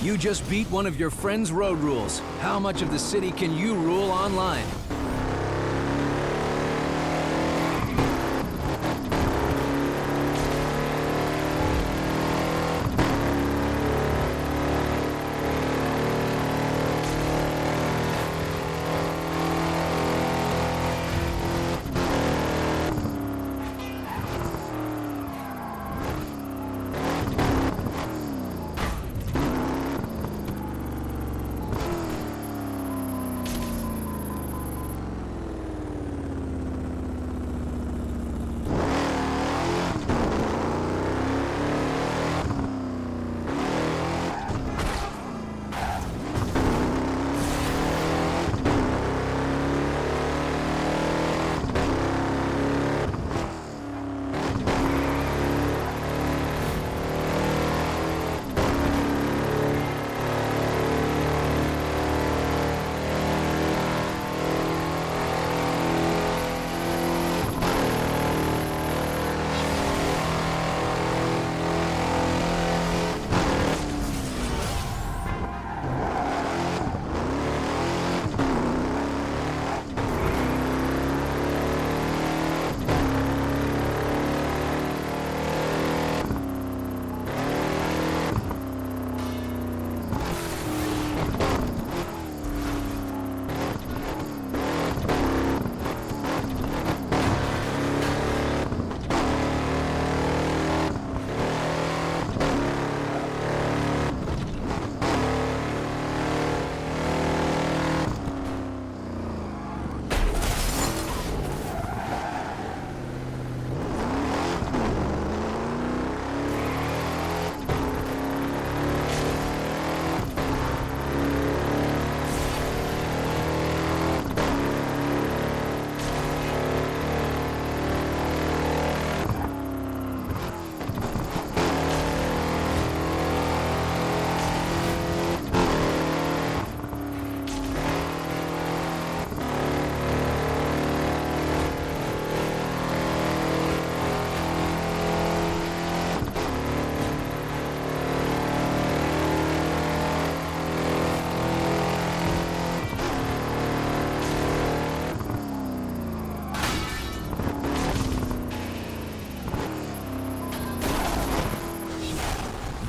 You just beat one of your friend's road rules. How much of the city can you rule online?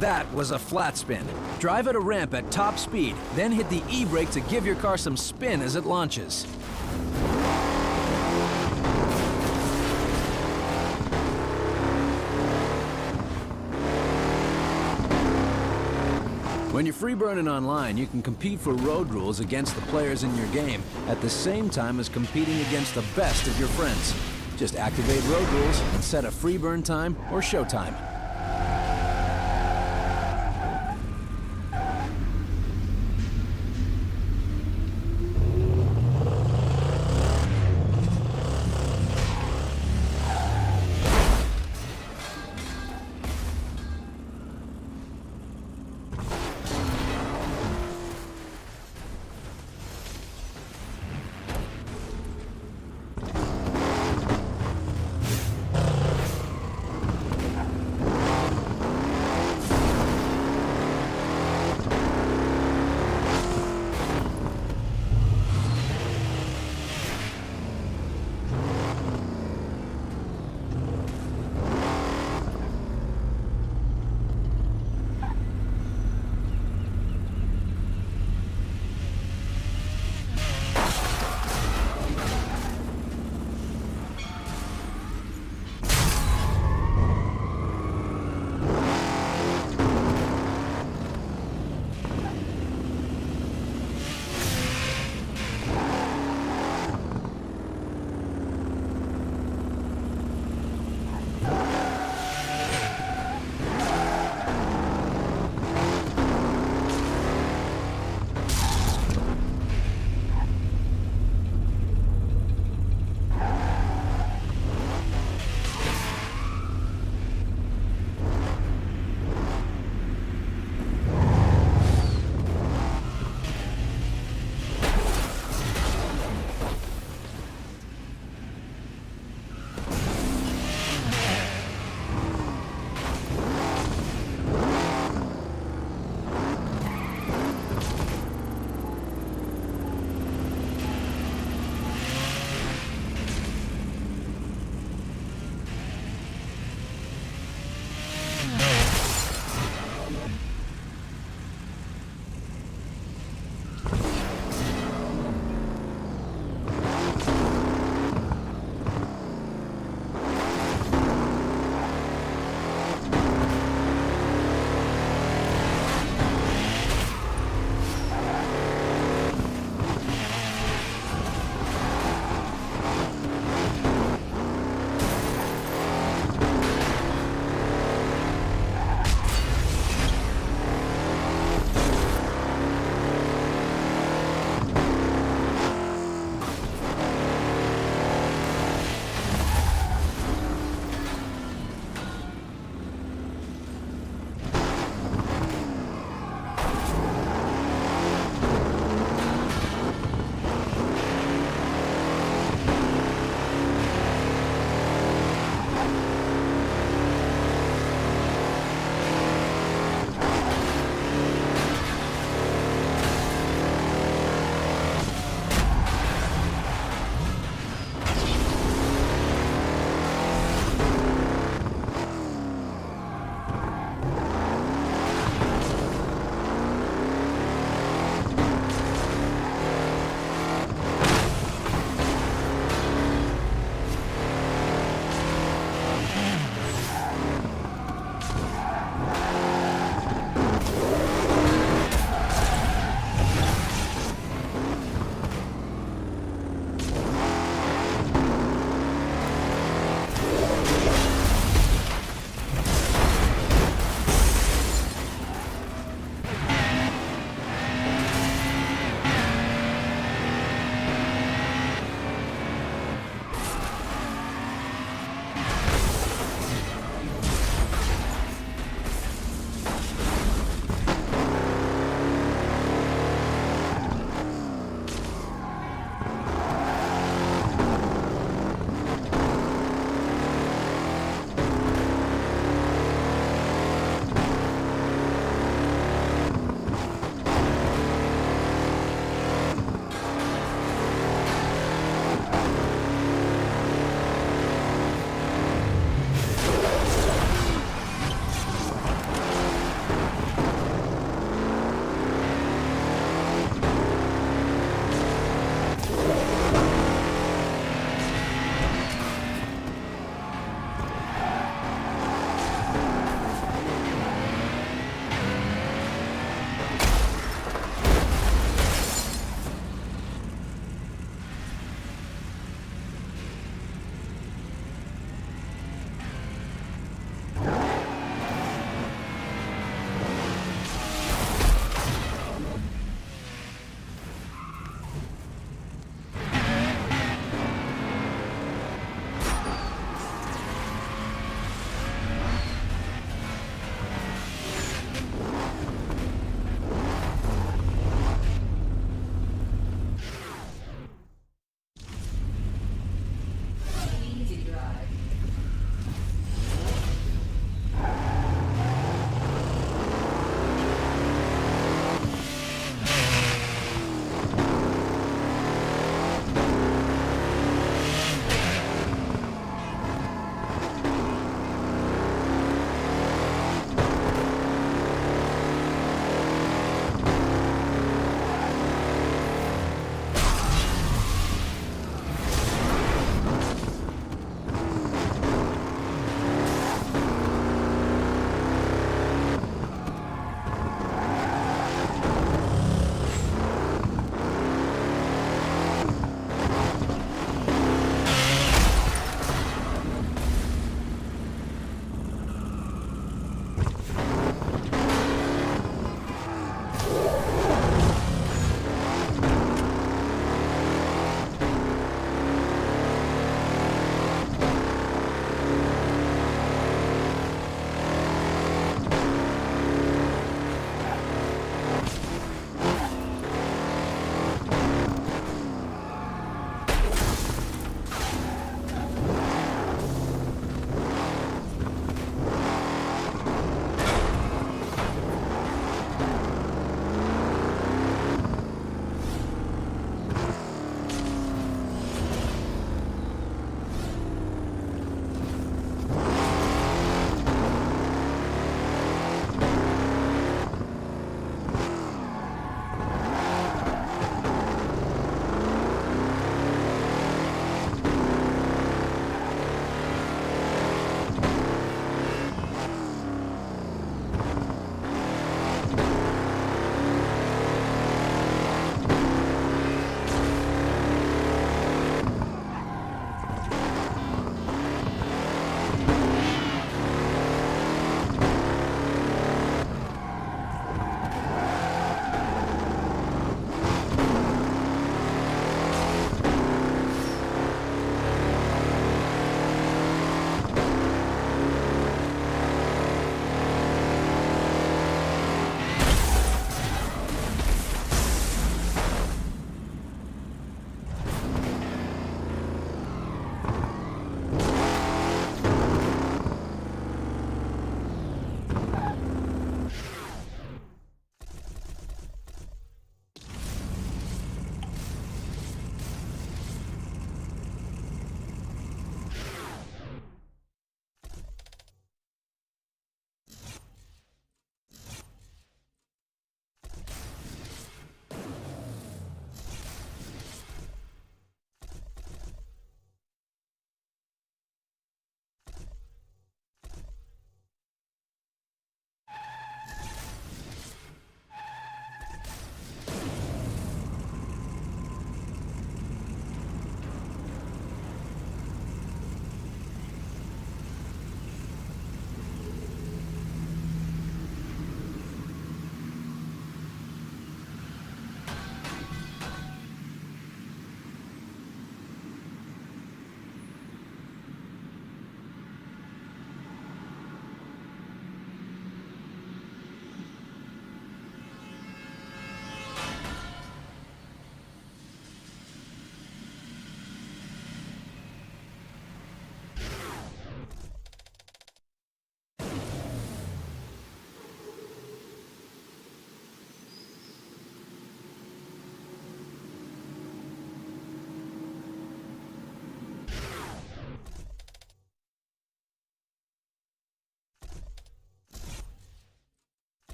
That was a flat spin. Drive at a ramp at top speed, then hit the e-brake to give your car some spin as it launches. When you're free burning online, you can compete for road rules against the players in your game at the same time as competing against the best of your friends. Just activate road rules and set a free burn time or show time.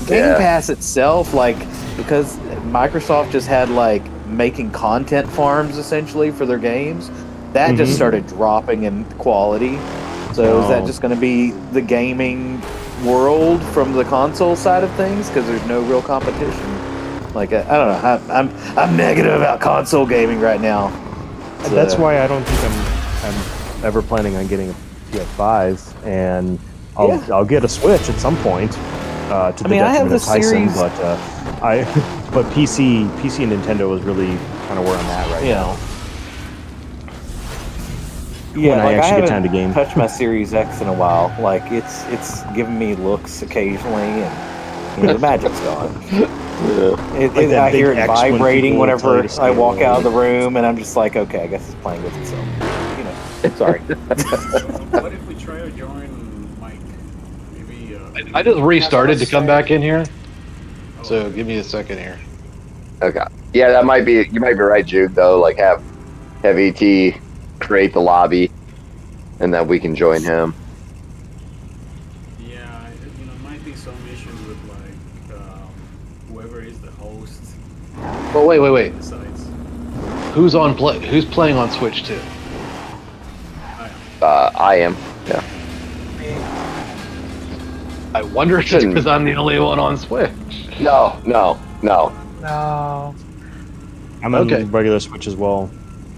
Game Pass itself, like, because Microsoft just had like making content farms essentially for their games, that just started dropping in quality. So is that just going to be the gaming world from the console side of things because there's no real competition? Like, I don't know. I'm negative about console gaming right now. So, that's why I don't think I'm ever planning on getting a PS5, and I'll get a Switch at some point. To the detriment of Tyson, but but PC and Nintendo is really kind of where I'm at right now. Yeah, when like, I actually get time to haven't game. touched my Series X in a while. Like, it's giving me looks occasionally, and the magic's gone. I hear it vibrating whenever I walk out of the room, and I'm just like, okay, I guess it's playing with itself. Sorry. What if we try to join Mike? Maybe. I just restarted to come back in here, so give me a second here. Okay. Yeah, that might be. You might be right, Jude. Though, like have ET create the lobby, and then we can join him. Yeah, might be some issues with like whoever is the host. Well, wait. Decides. Who's playing on Switch too? I am. Yeah. I wonder if it's because I'm the only one on Switch. No. I'm on regular Switch as well.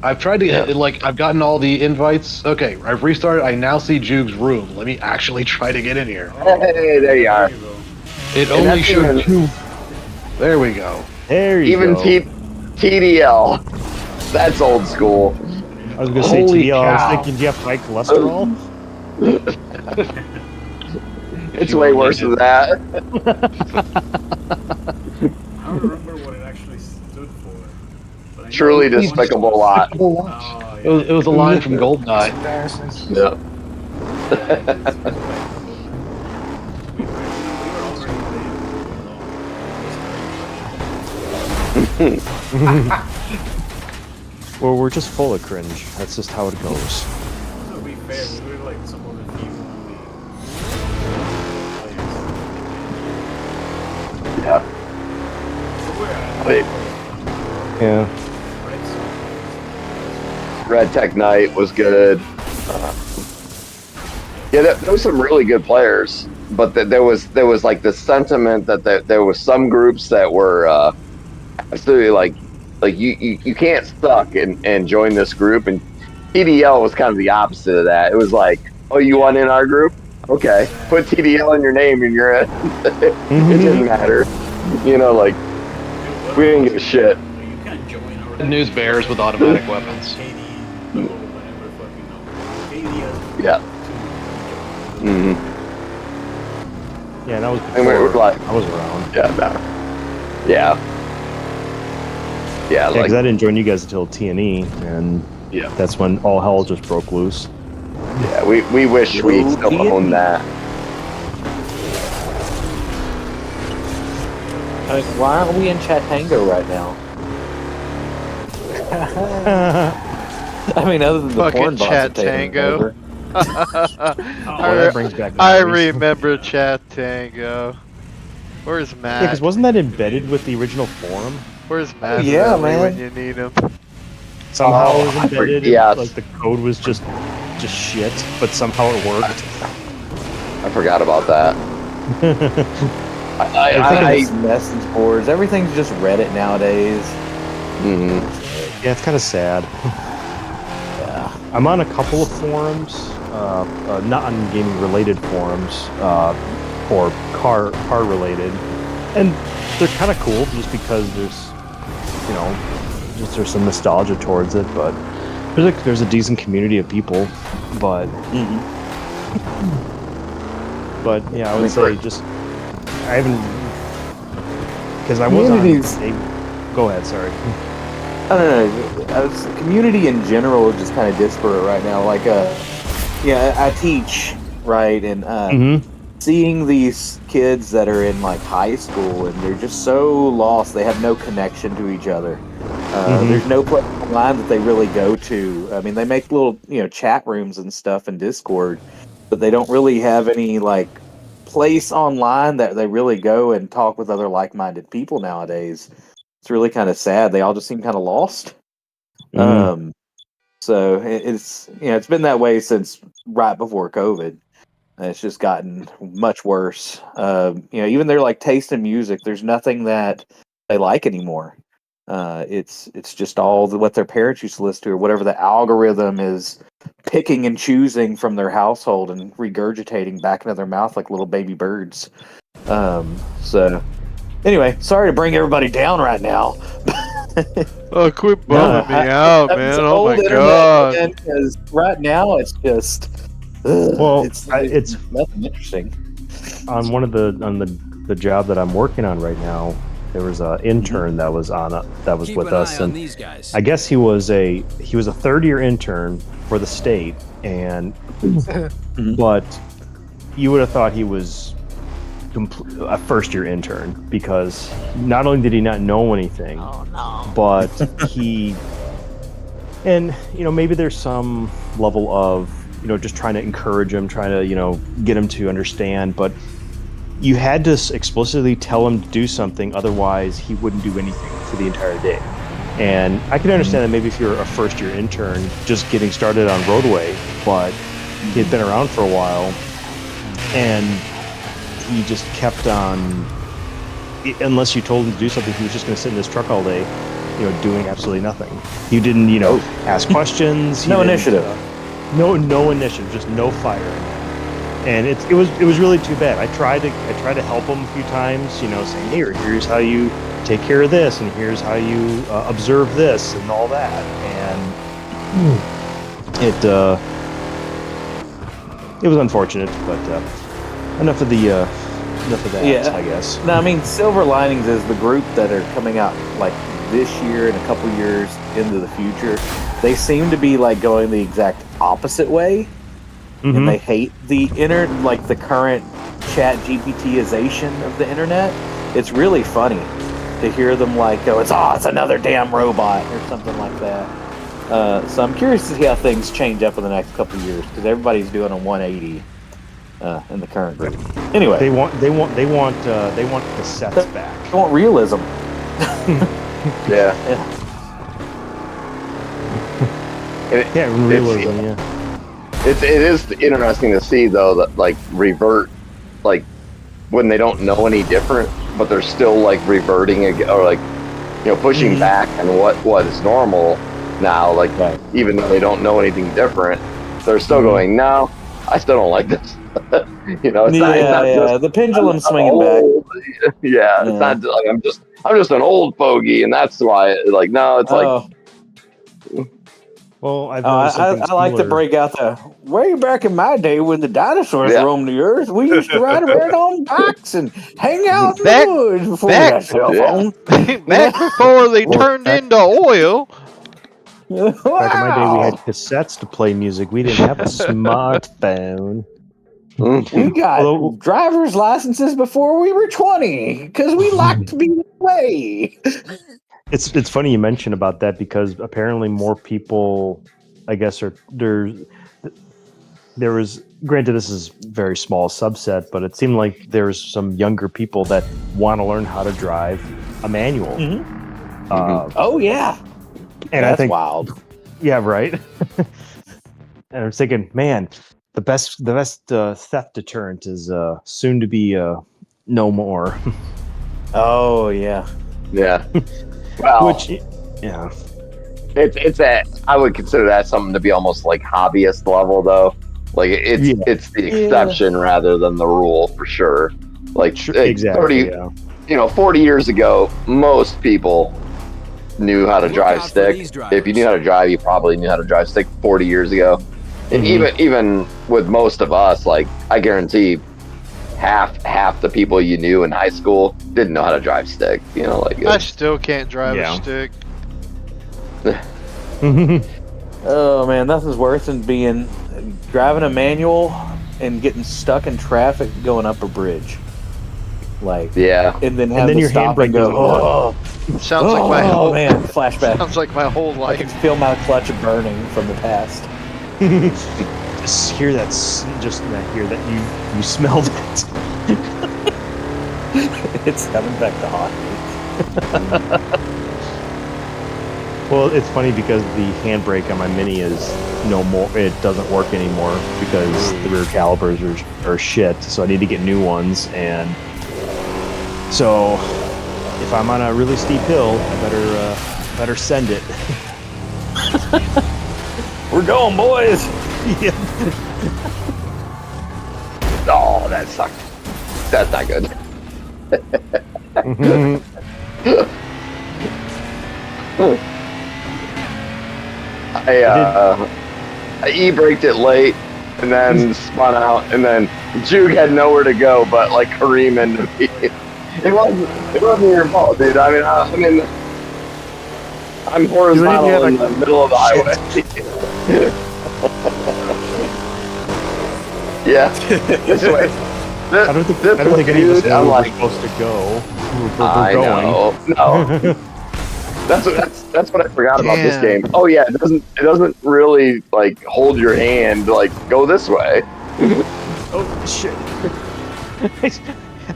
I've tried to get, I've gotten all the invites. Okay, I've restarted. I now see Juke's room. Let me actually try to get in here. Hey, there you are. It only showed two. There we go. There you go. Even TDL. That's old school. I was going to say TDL. I was thinking, do you have high cholesterol? It's way worse than that. I don't remember what it actually stood for. Truly despicable lot. It was a line from GoldenEye. Yeah. Well, we're just full of cringe. That's just how it goes. To be fair, we were like some of the few Yeah. Wait. Yeah. Red Tech Knight was good. Yeah, there was some really good players, but there was like the sentiment that there was some groups that were absolutely like you can't suck and join this group, and TDL was kind of the opposite of that. It was like, oh, you want in our group? Okay, put TDL in your name and you're in. It didn't matter, like we didn't give a shit. News bears with automatic weapons. Yeah. Mm-hmm. Yeah, that was before and we were like, I was around. Yeah. Yeah, because I didn't join you guys until TNE, and that's when all hell just broke loose. Yeah, we wish we still owned that. Why aren't we in Chatango right now? I mean, other than the porn bots that taking over. That brings back I remember Chat Tango. Where's Matt? Yeah, because wasn't that embedded with the original forum? Where's Matt? Yeah, man. When you need him. Somehow it was embedded. Yeah. Like the code was just shit, but somehow it worked. I forgot about that. I message boards. Everything's just Reddit nowadays. Mm-hmm. Yeah, it's kind of sad. Yeah. I'm on a couple of forums, not on gaming-related forums, or car-related, and they're kind of cool just because there's, there's some nostalgia towards it. But there's a decent community of people, but but yeah, I would say just I haven't because I was on. Go ahead, sorry. I don't know. Community in general is just kind of disparate right now. Like, I teach, right, and seeing these kids that are in like high school and they're just so lost. They have no connection to each other. There's no place online that they really go to. I mean, they make little, chat rooms and stuff in Discord, but they don't really have any like place online that they really go and talk with other like-minded people nowadays. It's really kind of sad. They all just seem kind of lost. So it's it's been that way since right before COVID. And it's just gotten much worse. Even their like taste in music, there's nothing that they like anymore. It's just all what their parents used to listen to, or whatever the algorithm is picking and choosing from their household and regurgitating back into their mouth like little baby birds. So anyway, sorry to bring everybody down right now. Oh, quit bumming me out, man! Oh my god! Because right now it's just it's nothing interesting. On the job that I'm working on right now, there was an intern that was Keep with an us, eye on and these guys. I guess he was a third-year intern for the state, and but you would have thought he was a first-year intern, because not only did he not know anything, but he, and maybe there's some level of just trying to encourage him, trying to get him to understand, but you had to explicitly tell him to do something, otherwise he wouldn't do anything for the entire day. And I can understand that maybe if you're a first-year intern just getting started on roadway, but he had been around for a while, and he just kept on, unless you told him to do something, he was just going to sit in his truck all day, doing absolutely nothing. He didn't, ask questions. No initiative. No initiative, just no fire. And it was really too bad. I tried to help him a few times, saying, here's how you take care of this, and here's how you observe this, and all that. And it was unfortunate, but enough of that. Yeah. I guess. No, I mean, Silver Linings is the group that are coming out like this year and a couple years into the future. They seem to be like going the exact opposite way, and they hate the the current Chat GPT-ization of the internet. It's really funny to hear them like go, it's another damn robot or something like that. So I'm curious to see how things change up in the next couple of years, because everybody's doing a 180 in the current group. Anyway, they want cassettes back. They want realism. Yeah. Realism. It is interesting to see though that like revert, like when they don't know any different, but they're still like reverting again, or like pushing back on what is normal now. Like even though they don't know anything different, they're still going, no, I still don't like this. It's not just, the pendulum's swinging back. Yeah, it's not like I'm just an old fogey, and that's why. Like, no, it's like. Well, I like to break out the way back in my day when the dinosaurs roamed the earth. We used to ride around on bikes and hang out in the woods before we had cell phone. Back before they turned into oil. Back in my day, we had cassettes to play music. We didn't have a smartphone. We got driver's licenses before we were 20 because we liked to be away. It's funny you mention about that, because apparently more people, I guess, there was, granted this is a very small subset, but it seemed like there's some younger people that want to learn how to drive a manual. Oh yeah. And that's I think wild. Yeah, right. And I was thinking, man, the best theft deterrent is soon to be no more. Oh yeah. Yeah. Well, it's I would consider that something to be almost like hobbyist level though. Like it's the exception rather than the rule for sure. Like exactly. 40 years ago, most people knew how to drive stick. If you knew how to drive, you probably knew how to drive stick 40 years ago. And even with most of us, like I guarantee half the people you knew in high school didn't know how to drive stick. I still can't drive a stick. Oh man, nothing's worse than driving a manual and getting stuck in traffic going up a bridge. And then your handbrake goes. Oh, sounds like my whole flashback. Sounds like my whole life. I can feel my clutch burning from the past. Just hear that. You smelled it. It's coming back to haunt me. Well, it's funny because the handbrake on my Mini is no more. It doesn't work anymore because the rear calipers are shit. So I need to get new ones. And so if I'm on a really steep hill, I better send it. We're going, boys. Yeah. Oh, that sucked. That's not good. I e-braked it late and then spun out, and then Juke had nowhere to go but like Kareem into me. It wasn't your fault, dude. I mean, I'm horizontal in the middle of the highway. Yeah, this way. I don't think any of us knew where we're supposed to go. I know. No. That's what I forgot about this game. Oh yeah, it doesn't really like hold your hand like go this way. Oh shit!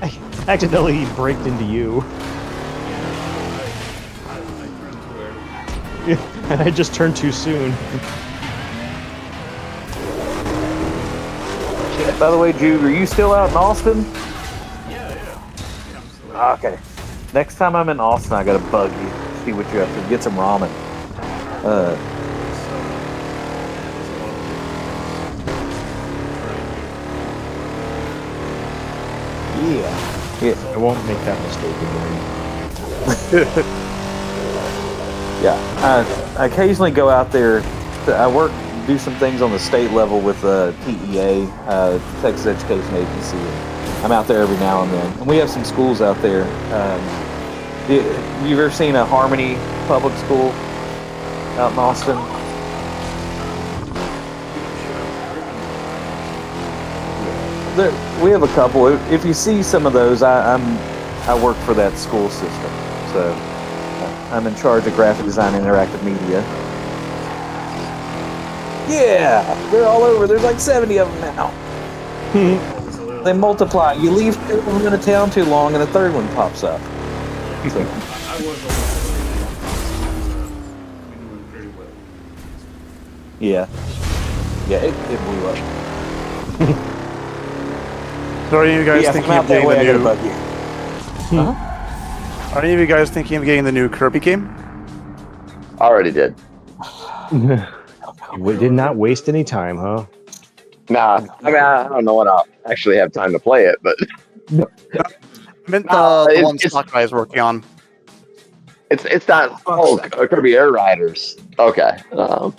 I accidentally braked into you. And I just turned too soon. By the way, Jude, are you still out in Austin? Yeah. Okay. Next time I'm in Austin, I gotta bug you. See what you're up to. Get some ramen. Yeah. I won't make that mistake again. Yeah. I occasionally go out there. Do some things on the state level with TEA, Texas Education Agency. I'm out there every now and then, and we have some schools out there. Have you ever seen a Harmony public school out in Austin? We have a couple. If you see some of those, I work for that school system, so I'm in charge of graphic design and interactive media. Yeah, they're all over. There's like 70 of them now. They multiply. You leave two of them in a town too long, and a third one pops up. So. I was also doing pretty well. Yeah, it blew up. So are any of you guys thinking of getting the new? Are any of you guys thinking of getting the new Kirby game? I already did. We did not waste any time, huh? Nah, I don't know when I'll actually have time to play it, but I meant the one Sakurai is working on. It's not Kirby Air Riders. Okay. I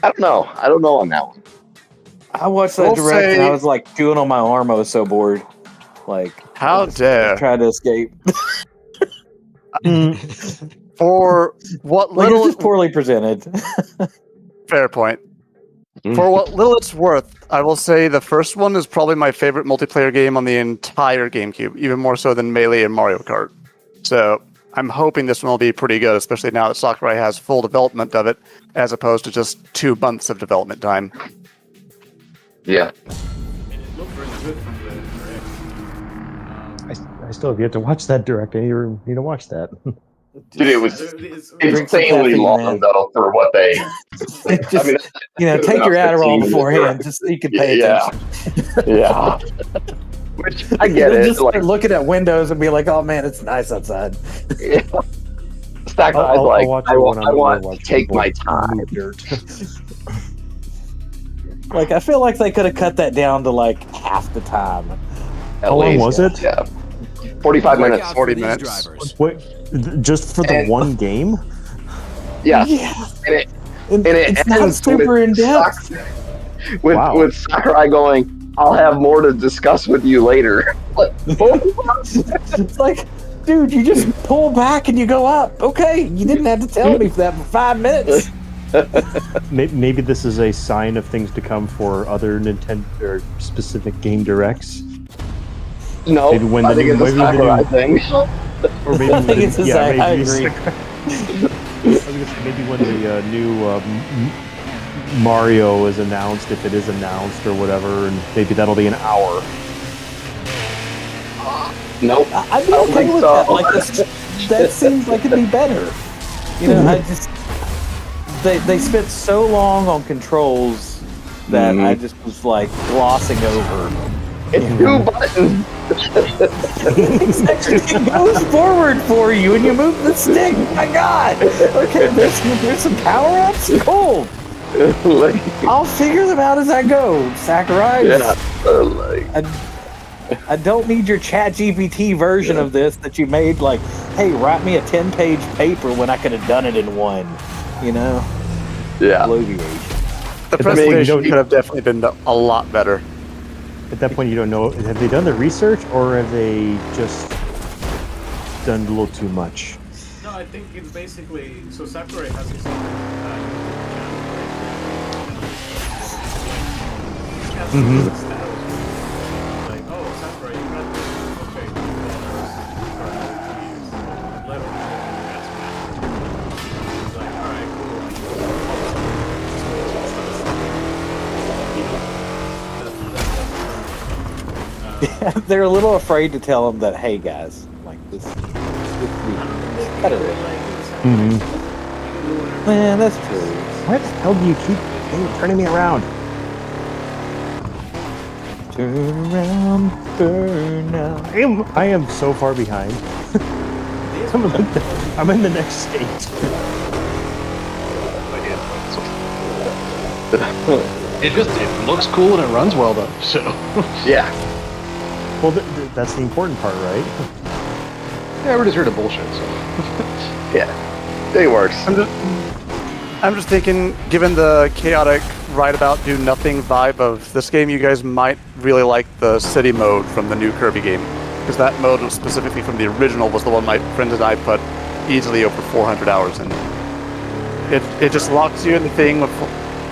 don't know. I don't know on that one. I watched that direct and I was like chewing on my arm. I was so bored. Like, how dare! Trying to escape. For what like, little it's just poorly presented. Fair point. For what little it's worth, I will say the first one is probably my favorite multiplayer game on the entire GameCube, even more so than Melee and Mario Kart. So I'm hoping this one will be pretty good, especially now that Sakurai has full development of it, as opposed to just 2 months of development time. Yeah. And it looked really good from the direct. I still have yet to watch that direct. I need to watch that. Dude, it was insanely long though for what they. Just, take your Adderall beforehand, just so you can pay attention. Yeah. Which I get it. Just like looking at windows and be like, "Oh man, it's nice outside." Yeah. Sakurai's like, I want to take my time. Like, I feel like they could have cut that down to like half the time. How long was it? Yeah. 45 minutes. 40 minutes. Wait, just for the one game? Yeah. And it's not super in depth. With Sakurai going, I'll have more to discuss with you later. It's like, dude, you just pull back and you go up. Okay, you didn't have to tell me that for 5 minutes. Maybe this is a sign of things to come for other Nintendo or specific game directs. No, maybe when I think it's a Sakurai thing. Or maybe I think it's a Sakurai. I agree. Maybe when the new Mario is announced, if it is announced or whatever, and maybe that'll be an hour. Nope. I'd be I don't okay think with so. that. Like that seems like it'd be better. You know, I just they spent so long on controls that I just was like glossing over. It's 2 buttons. It goes forward for you and you move the stick. My God. Okay, there's some power ups. Cool. Like, I'll figure them out as I go. Sakurai. yeah. Like, I don't need your Chat GPT version of this that you made. Like, hey, write me a 10-page paper when I could have done it in one. You know. yeah. Bloviation. The presentation could have definitely been a lot better. At that point, you don't know. Have they done the research, or have they just done a little too much? No, I think it's basically so Sakurai has his own channel. Like, oh, Sakurai, you got this. Okay, let him He's like, all right, cool. They're a little afraid to tell them that, hey guys, like this cut it. Man, that's true. Why the hell do you keep turning me around? Turn around, burn out. I am so far behind. I'm in the next stage. It looks cool and it runs well though. So Yeah. Well, that's the important part, right? yeah, we're just here to bullshit. So Yeah. It works. I'm just thinking, given the chaotic, right about do nothing vibe of this game, you guys might really like the city mode from the new Kirby game, because that mode was specifically from the original was the one my friends and I put easily over 400 hours in. It just locks you in the thing with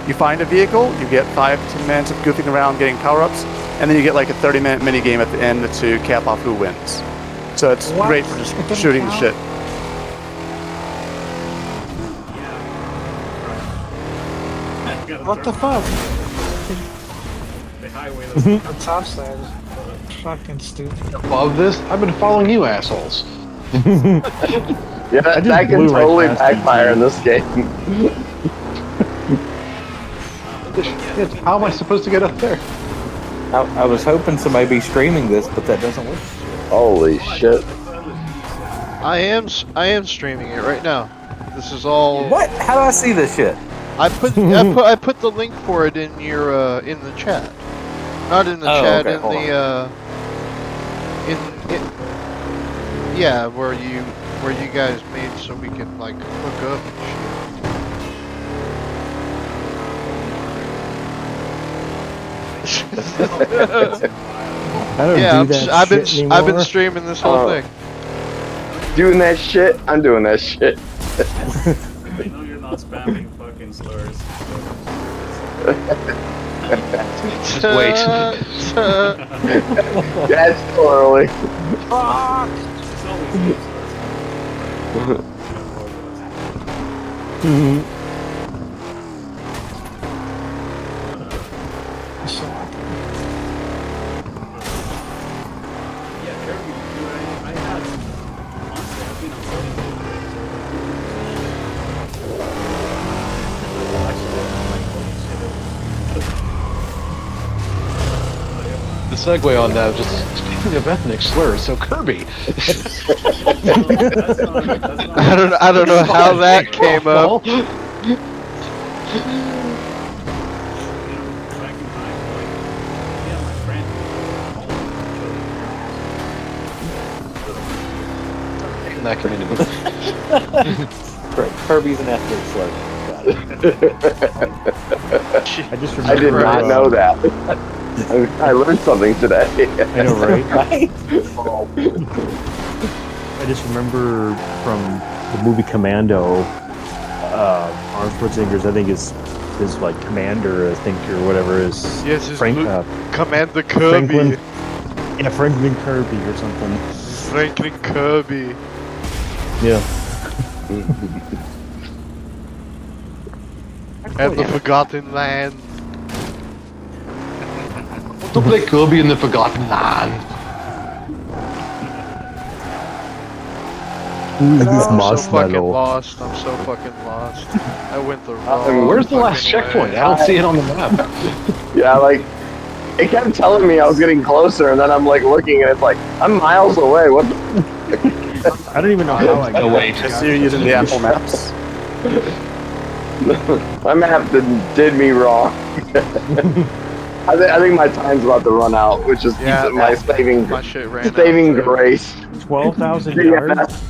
you find a vehicle, you get 5 to 10 minutes of goofing around getting power-ups, and then you get like a 30-minute mini game at the end to cap off who wins. So it's great for just shooting the shit. What the fuck? The highway. The top side is fucking stupid. above this, I've been following you assholes. Yeah, that can blew right totally past backfire in this game. Shit, how am I supposed to get up there? I was hoping somebody be streaming this, but that doesn't work. Holy shit. I am streaming it right now. This is all. What? How do I see this shit? I put the link for it in your in the chat. Not in the chat, okay, in hold the yeah, where you guys made so we can like hook up and shit. I don't Yeah, do that I've been shit I've been anymore. streaming this whole thing. Doing that shit? I'm doing that shit. I know you're not spamming fucking slurs. Just wait. That's too early. It's always yeah, Kirby, I had honestly I've been avoiding The segue on that, just speaking of ethnic slurs, so Kirby. I don't know how that came up. back in time, like, yeah, my friend, In that community. Right, Kirby's an ethnic slur. Got it. I just I did remember, not know that. I learned something today. I know, right? Right? I just remember from the movie Commando, Arnold Schwarzenegger's, I think is like commander, I think, or whatever is. Yes, it's Frank, Commander Kirby. Franklin. Yeah, Franklin Kirby or something. Franklin Kirby. Yeah. At the Forgotten Land. To play Kirby in the Forgotten Land. This I'm moss so fucking metal. lost. I'm so fucking lost. I went the wrong. Where's the last fucking checkpoint? way. I don't see it on the map. Yeah, like it kept telling me I was getting closer, and then I'm like looking, and it's like I'm miles away. What? I don't even know how I No, got wait. So you're using the Apple Maps. My map did me wrong. I think my time's about to run out, which is Yeah, my saving My shit ran out. saving too. grace. 12,000 Yeah. yards.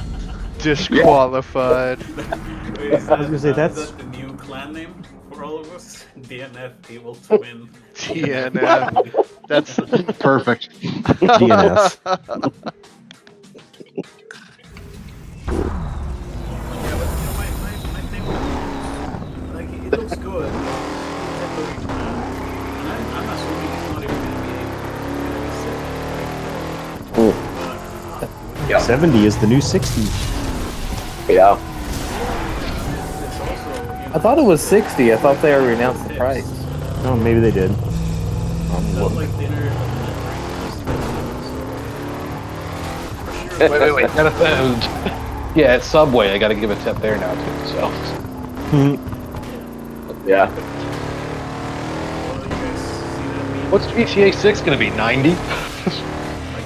Disqualified. Wait, is I was gonna say, is that's- that the new clan name for all of us? DNF Evil Twin. TNF. That's Perfect. DNF. Yeah, but my thing was, like, it looks good. It's looking bad. And I'm assuming it's not even gonna be set. 70 is the new 60. Yeah. It's also, you know, I thought it was 60. I thought they already announced the price. Oh, maybe they did. stuff like dinner. Wait. Yeah, at Subway, I gotta give a tip there now, too, so. Yeah. Well, you guys see that meme? What's GTA 6 gonna be, 90? Like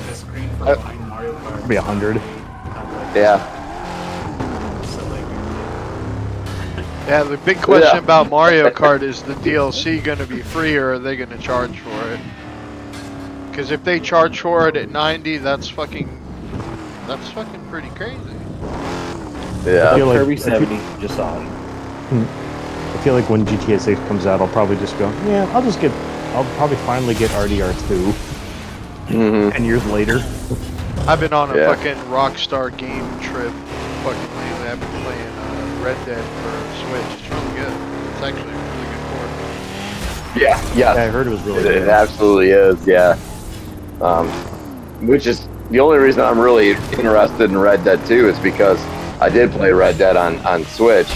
the screen for behind Mario Kart. It'll be 100. Yeah. Yeah, the big question Yeah. about Mario Kart is the DLC gonna be free or are they gonna charge for it? Because if they charge for it at 90, that's fucking pretty crazy. I Yeah. feel like, Kirby 70 just saw it. I feel like when GTA 6 comes out, I'll probably just go, yeah, I'll probably finally get RDR2 Mm-hmm. 10 years later. I've been on a Yeah. fucking Rockstar game trip fucking lately. I've been playing Red Dead for Switch. It's really good. It's actually a really good port. Yeah. Yeah, I Yeah. heard it was really It good. absolutely is. Yeah. Which is the only reason I'm really interested in Red Dead 2 is because I did play Red Dead on Switch,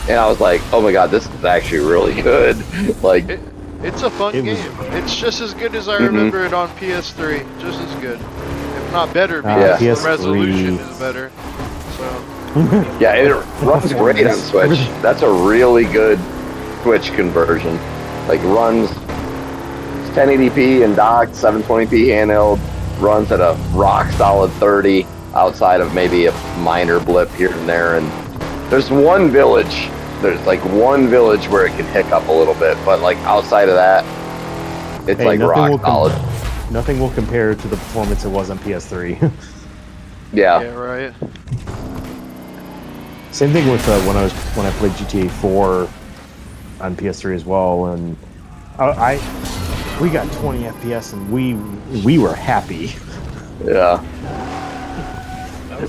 and I was like, oh my god, this is actually really good. Like, It's a fun It was- game. It's just as good as I Mhm. remember it on PS3. Just as good. If not better, Yeah. because the PS3. resolution is better. So, yeah, it runs great on Switch. That's a really good Switch conversion. Like, runs 1080p and docked, 720p handheld, runs at a rock solid 30 outside of maybe a minor blip here and there. And there's one village where it can hiccup a little bit, but like outside of that, it's Hey, like nothing will rock solid. Nothing will compare to the performance it was on PS3. Yeah. yeah, right. Same thing with when I played GTA 4 on PS3 as well, and we got 20 FPS and we were happy. Yeah.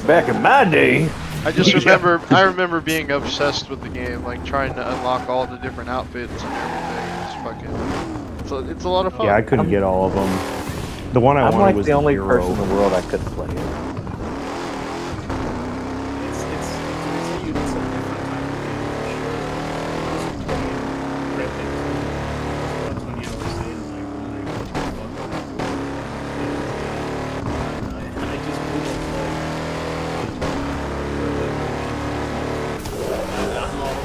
Back in my day. I just remember, I remember being obsessed with the game, like trying to unlock all the different outfits and everything. It's a lot of fun. Yeah, I couldn't get all of them. The one I I'm wanted like was the only hero. person in the world I couldn't play it. It's a different type of game for sure. I was playing Red Dead 2, about 20 hours in, like wondering what the fuck I'm doing. And I just googled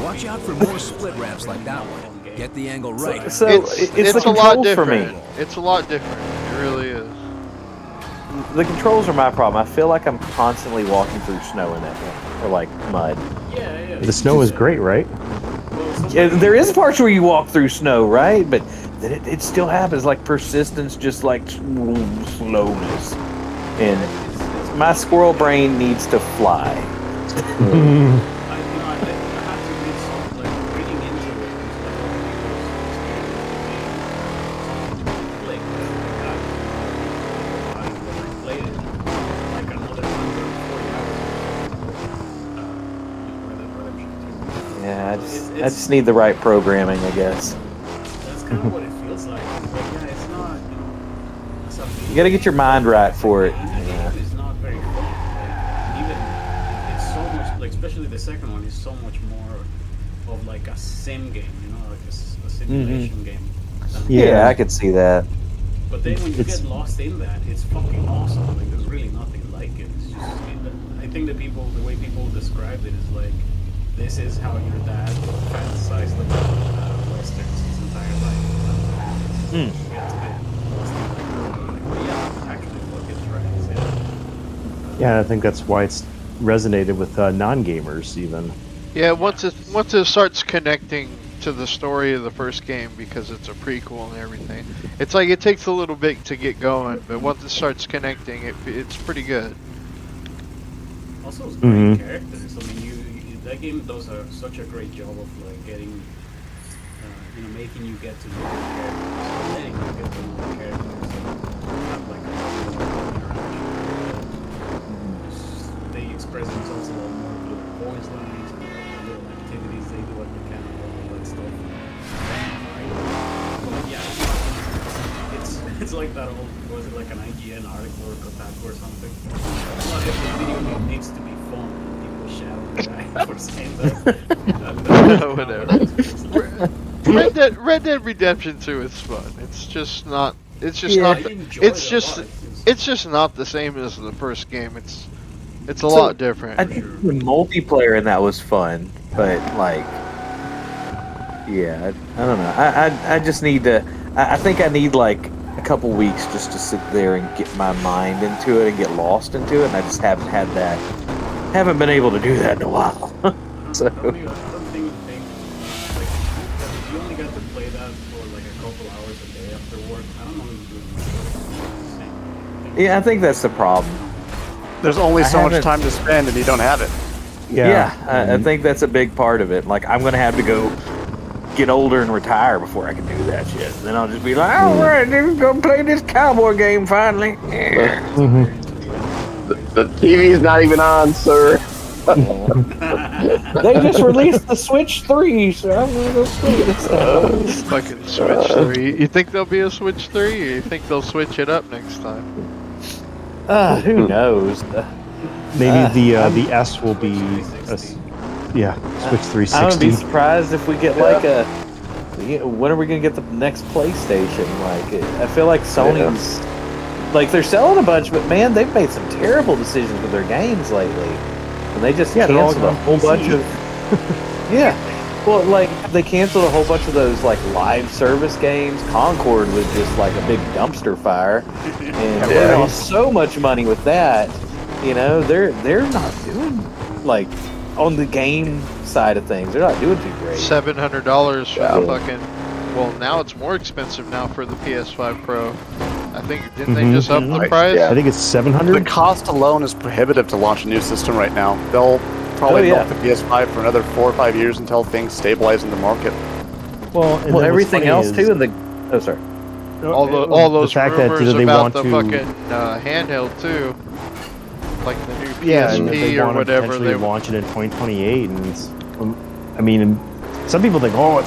Watch out for more split ramps like that one. Get the angle right. So it's the a lot controls for me. different. It's a lot different. It really is. The controls are my problem. I feel like I'm constantly walking through snow in that game, or like mud. yeah. The snow is great, right? Yeah, there is parts where you walk through snow, right? But then it still happens, like persistence, just like slowness. And my squirrel brain needs to fly. I had to read some, like, reading into it, it's like other people's experience with the game. Some click, like that. When I played it, like another 140 hours. Red Dead Redemption 2. Yeah, I just need the right programming, I guess. That's kind of what it feels like. But yeah, it's not, it's a You got to get your mind right for it. And the game is not very fun. Like, even it's so much, like, especially the second one is so much more of like a sim game, like a simulation game. Yeah, I could see that. But then when you It's- get lost in that, it's fucking awesome. Like there's really nothing like it. It's just, I think the way people describe it is like, this is how your dad fantasized about westerns his entire life. You get to get lost in that world. Like, well, yeah, actually, fuck it's right. Yeah, I think that's why it's resonated with non-gamers even. Yeah, once it starts connecting to the story of the first game because it's a prequel and everything, it's like it takes a little bit to get going, but once it starts connecting, it's pretty good. Also, it's great characters. I mean, that game does such a great job of like getting, making you get to know the characters, letting you get to know the characters, and have like a interaction. They express themselves a lot more through their voice lines and the little activities they do at the camp and all that stuff. But yeah, it's like that old, was it like an IGN article or Kotaku or something? Not every video game needs to be fun. People shout at the guy for saying that. Whatever. Red Dead Redemption 2 is fun. It's just not. It's just not. It's just not the same as the first game. It's a lot different. I think the multiplayer in that was fun, but like, yeah, I don't know. I just need to. I think I need like a couple weeks just to sit there and get my mind into it and get lost into it, and I just haven't had that. Haven't been able to do that in a while. So. I don't think like you only got to play that for like a couple hours a day after work. I don't know if you're doing. Yeah, I think that's the problem. There's only so much time to spend, and you don't have it. I think that's a big part of it. Like, I'm gonna have to go get older and retire before I can do that shit. And then I'll just be like, all right, let's go play this cowboy game finally. Yeah. The TV's not even on, sir. They just released the Switch 3, so I'm gonna go play this. Fucking Switch 3. You think there'll be a Switch 3, or you think they'll switch it up next time? Who knows? Maybe the S will be Switch 360. I would be surprised if we get like a. When are we gonna get the next PlayStation? Like, I feel like Sony's like they're selling a bunch, but man, they've made some terrible decisions with their games lately, and they just canceled a whole bunch of. Well, like they canceled a whole bunch of those like live service games. Concord was just like a big dumpster fire, and they lost so much money with that. You know, they're not doing like on the game side of things. They're not doing too great. $700 for the fucking. Well, now it's more expensive now for the PS5 Pro. I think didn't they just up the price? I think it's $700. The cost alone is prohibitive to launch a new system right now. They'll probably milk the PS5 for another 4 or 5 years until things stabilize in the market. Well, everything else too in the. Oh, sorry. All those the fact that rumors they about want the to, fucking handheld too, like the new and PSP they or want whatever. To They launch it in 2028, and it's, I mean, some people think, oh,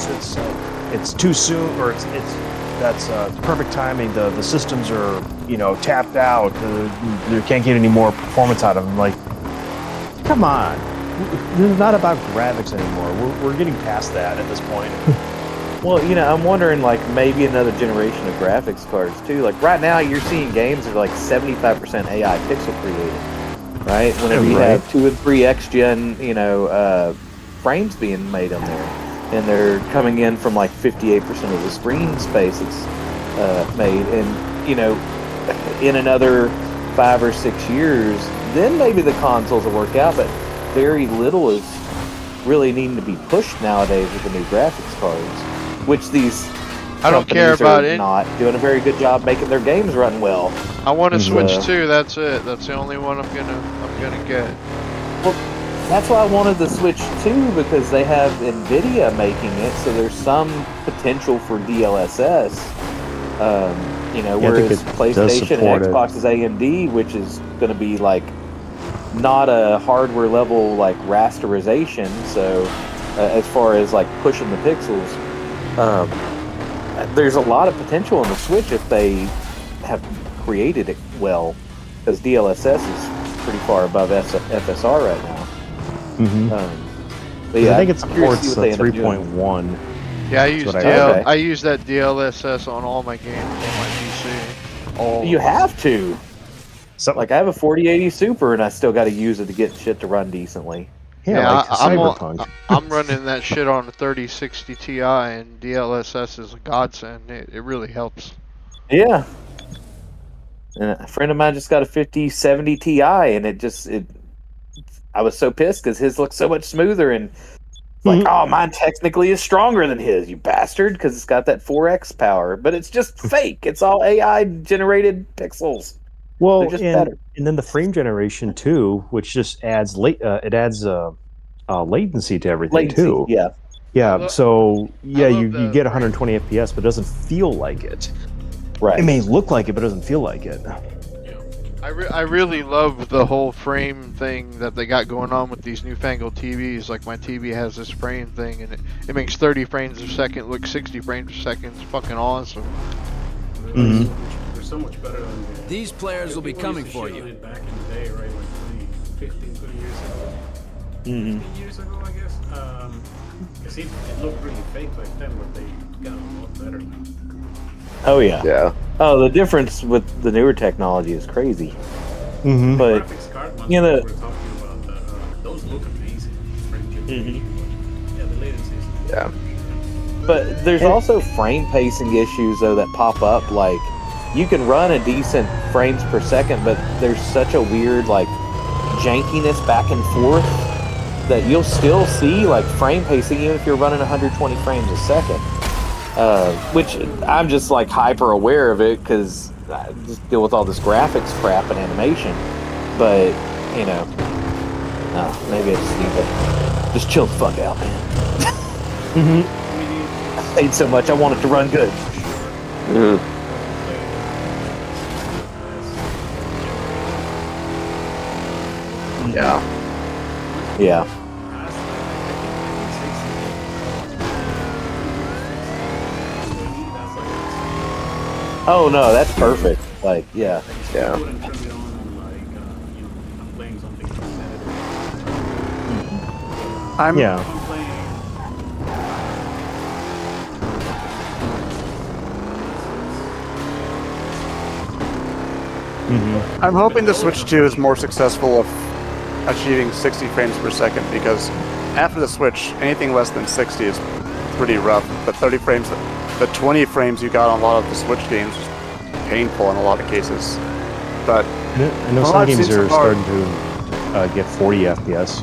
it's too soon, or that's perfect timing. The systems are tapped out. You can't get any more performance out of them. Like, come on, this is not about graphics anymore. We're getting past that at this point. Well, I'm wondering, like, maybe another generation of graphics cards, too. Like, right now, you're seeing games that are, like, 75% AI pixel created, right? Whenever you have 2 and 3 X-Gen, frames being made on there. And they're coming in from, like, 58% of the screen space it's made. And, in another 5 or 6 years, then maybe the consoles will work out, but very little is really needing to be pushed nowadays with the new graphics cards. Which these I don't care about it. Not doing a very good job making their games run well. I want to Switch 2. That's it. That's the only one I'm gonna get. Well, that's why I wanted the Switch 2 because they have Nvidia making it, so there's some potential for DLSS. Whereas PlayStation and Xbox is AMD, which is going to be like not a hardware level like rasterization. So as far as like pushing the pixels. There's a lot of potential in the Switch if they have created it well, because DLSS is pretty far above FSR right now. But yeah, I think it supports 3.1. Yeah, I use that DLSS on all my games on my PC. All You of them. have to. So, Like, I have a 4080 Super, and I still got to use it to get shit to run decently. yeah, like Cyberpunk. I'm running that shit on a 3060 Ti, and DLSS is a godsend. It really helps. Yeah. And a friend of mine just got a 5070 Ti, and I was so pissed because his looks so much smoother, and it's like, oh, mine technically is stronger than his, you bastard, because it's got that 4x power, but it's just fake. It's all AI generated pixels. Well, They're just better. and then the frame generation too, which just adds latency to everything Latency, too. yeah. Yeah. So yeah, love you the get 120 FPS, but it doesn't feel like it. Right. It may look like it, but it doesn't feel like it. I really love the whole frame thing that they got going on with these newfangled TVs. Like my TV has this frame thing, and it makes 30 frames a second look 60 frames a second. It's fucking awesome. They're so much better than These players will be people coming used to for shit on you. it back in the day, right? Like 15, 20 years ago. 15 years ago, I guess. Because it looked really fake back then, but they got a lot better now. Oh, yeah. Yeah. Oh, the difference with the newer technology is crazy. Mm-hmm. But, Graphics card ones you know, we were talking about, those look amazing. Yeah, the latency is Yeah. but there's also frame pacing issues, though, that pop up. Like, you can run a decent frames per second, but there's such a weird, like, jankiness back and forth that you'll still see, like, frame pacing even if you're running 120 frames a second. Which I'm just, like, hyper aware of it because I just deal with all this graphics crap and animation. But, you know, maybe I just need to just chill the fuck out, man. I paid so much, I want it to run good. Yeah. Yeah. Oh no, that's perfect. Like, yeah. Yeah. wouldn't turn it on like, I'm playing something competitive. Yeah. I'm playing. I'm hoping the Switch 2 is more successful of achieving 60 frames per second because after the Switch, anything less than 60 is pretty rough. The 30 frames, the 20 frames you got on a lot of the Switch games is painful in a lot of cases. But I know Well, some I've games seen so are far- starting to get 40 FPS.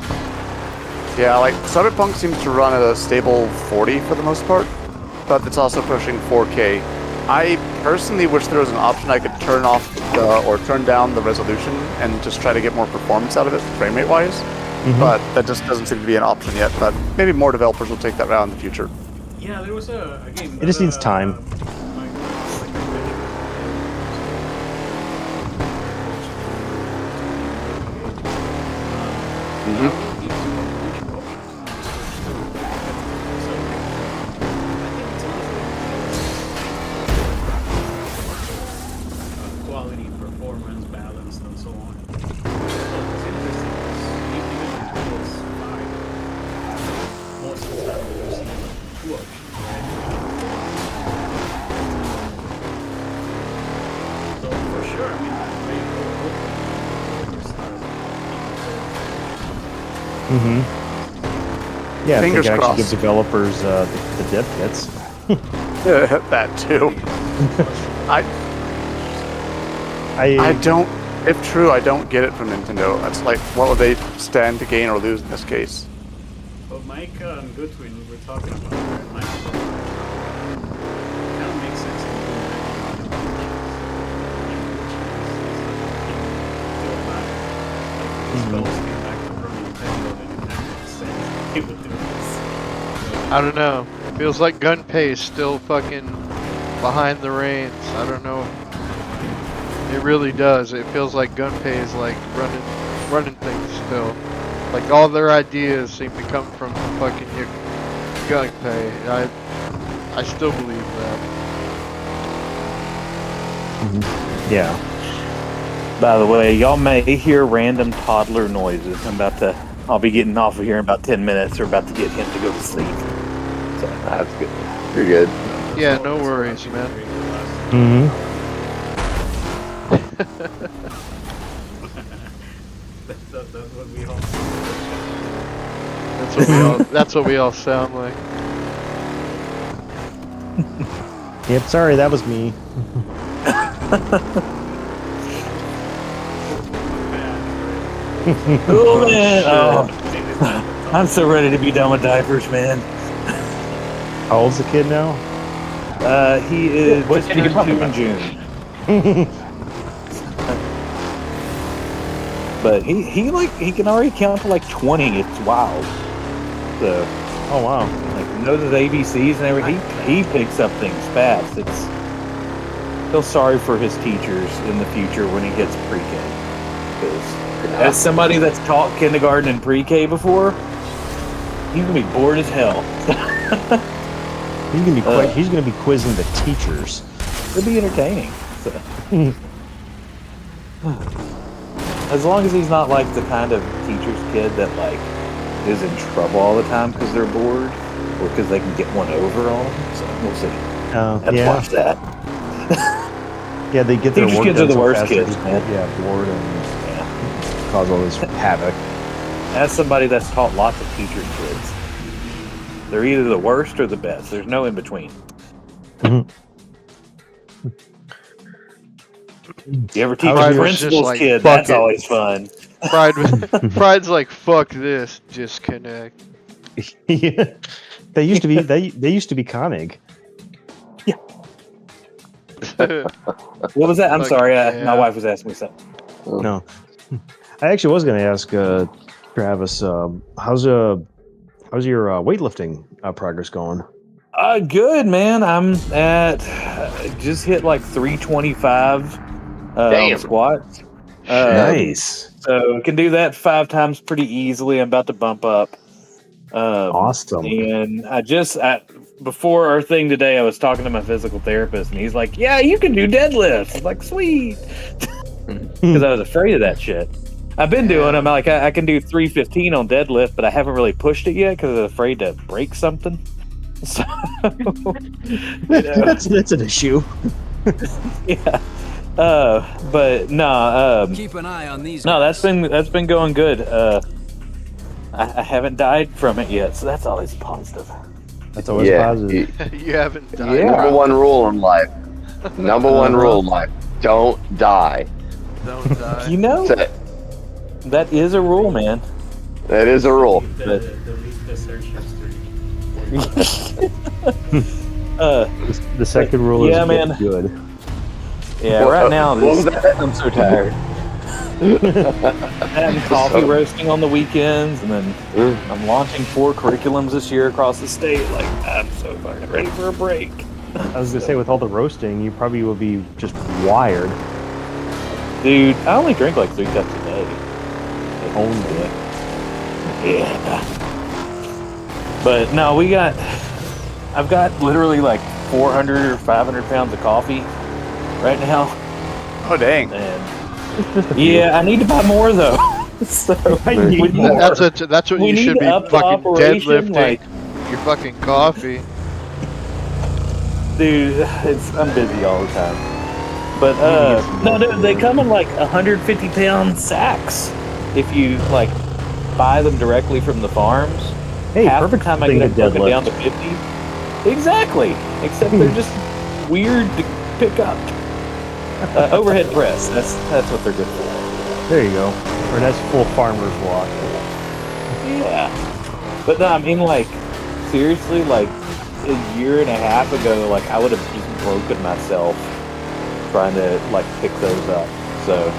yeah, like Cyberpunk seems to run at a stable 40 for the most part, but it's also pushing 4K. I personally wish there was an option I could turn off or turn down the resolution and just try to get more performance out of it, frame rate wise. But that just doesn't seem to be an option yet. But maybe more developers will take that route in the future. Yeah, there was a game. It just needs time. Quality, performance, balance, and so on. So what's interesting is even in PS5, most of the time we're using two options, right? So for sure, I mean, I'm very Yeah, I think Fingers it actually crossed. gives developers the dev kits. That too. I don't. If true, I don't get it from Nintendo. That's like, what would they stand to gain or lose in this case? But Mike and Goodwin were talking about it, right? Mike, kind of makes sense. I don't know. Feels like Gunpei is still fucking behind the reins. I don't know. It really does. It feels like Gunpei is like running things still. Like all their ideas seem to come from fucking Gunpei. I still believe that. Yeah. By the way, y'all may hear random toddler noises. I'll be getting off of here in about 10 minutes. We're about to get him to go to sleep. So, That's good. You're good. Yeah, no worries, man. That's what we all. That's what we all sound like. Yep, sorry, that was me. Oh man, oh, I'm so ready to be done with diapers, man. How old's the kid now? He is What just kid are you turned talking 2 in about? June. But he can already count to like 20. It's wild. So Oh wow. like knows his ABCs and everything. He picks up things fast. It's feel sorry for his teachers in the future when he hits pre-K. Because as somebody that's taught kindergarten and pre-K before, he's gonna be bored as hell. He's gonna be quizzing the teachers. It'll be entertaining. So. As long as he's not like the kind of teacher's kid that like is in trouble all the time because they're bored or because they can get one over on them. So we'll see. Have to watch that. Yeah, they get their Teachers' work kids done are the so worst fast, kids, they're just, man. Yeah, bored and cause all this havoc. As somebody that's taught lots of teachers' kids, they're either the worst or the best. There's no in between. You ever teach Pride a was just principal's like, kid? "Fuck That's it." always fun. Pride's like, fuck this, disconnect. Yeah. They used to be they used to be Koenig. What was that? I'm Fuck sorry. yeah. My wife was asking me something. No. I actually was gonna ask Travis, how's your weightlifting progress going? Good, man. I'm at just hit like 325 Damn. squats. Nice. So can do that 5 times pretty easily. I'm about to bump up. Awesome. And before our thing today, I was talking to my physical therapist, and he's like, "Yeah, you can do deadlifts." I was like, "Sweet," because I was afraid of that shit. I've been doing them. Like I can do 315 on deadlift, but I haven't really pushed it yet because I was afraid to break something. So, that's an issue. yeah. But no. Keep an eye on these. No, guys. that's been going good. I haven't died from it yet, so that's always positive. That's always positive. You haven't died. Yeah. Number one rule in life. Number one rule in life. Don't die. Don't die. You know, That's it. that is a rule, man. That is a rule. Delete the search history. The second rule yeah, is man. get good. Yeah, right now What was that? I'm so tired. Having coffee roasting on the weekends, and then I'm launching 4 curriculums this year across the state. Like, I'm so fucking ready for a break. I was gonna say, with all the roasting, you probably will be just wired. Dude, I only drink like 3 cups a day. Only. Yeah. But no, I've got literally like 400 or 500 pounds of coffee right now. Oh dang! And yeah, I need to buy more though. So we need more. That's what We you need should to be up the fucking operation, deadlifting. like- Your fucking coffee. Dude, I'm busy all the time. But no, dude, they come in like 150-pound sacks if you like buy them directly from the farms. Hey, Half the perfect time I thing get to them broken down deadlift. to 50. Exactly. Except they're just weird to pick up. Overhead press. That's what they're good for. There you go. Or that's full farmer's walk. Yeah. But no, I mean, like, seriously, like, a year and a half ago, like, I would have just broken myself trying to, like, pick those up. So,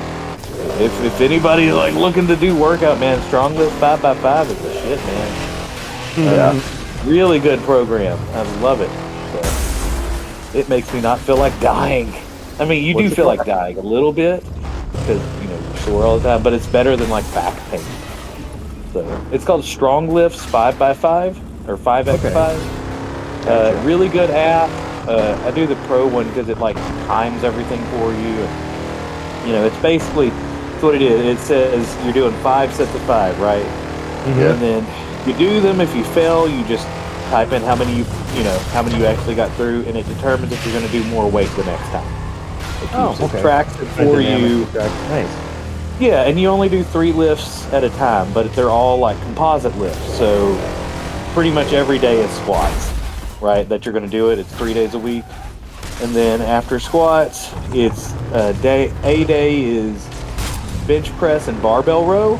if anybody's, like, looking to do workout, man, Strong Lift 5x5 is the shit, man. Yeah. Really good program. I love it. So, it makes me not feel like dying. I mean, you do feel like dying a little bit because, you know, you're sore all the time, but it's better than, like, back pain. So, it's called Strong Lifts 5x5 or 5x5. Really good app. I do the pro one because it, like, times everything for you. And, you know, it's basically, it's what it is. It says you're doing 5 sets of 5, right? And then you do them. If you fail, you just type in how many you actually got through, and it determines if you're going to do more weight the next time. keeps it, okay. tracks it I for dynamically you. track. Nice. Yeah, and you only do 3 lifts at a time, but they're all like composite lifts. So pretty much every day is squats, right? That you're going to do it. It's 3 days a week. And then after squats, it's a day is bench press and barbell row,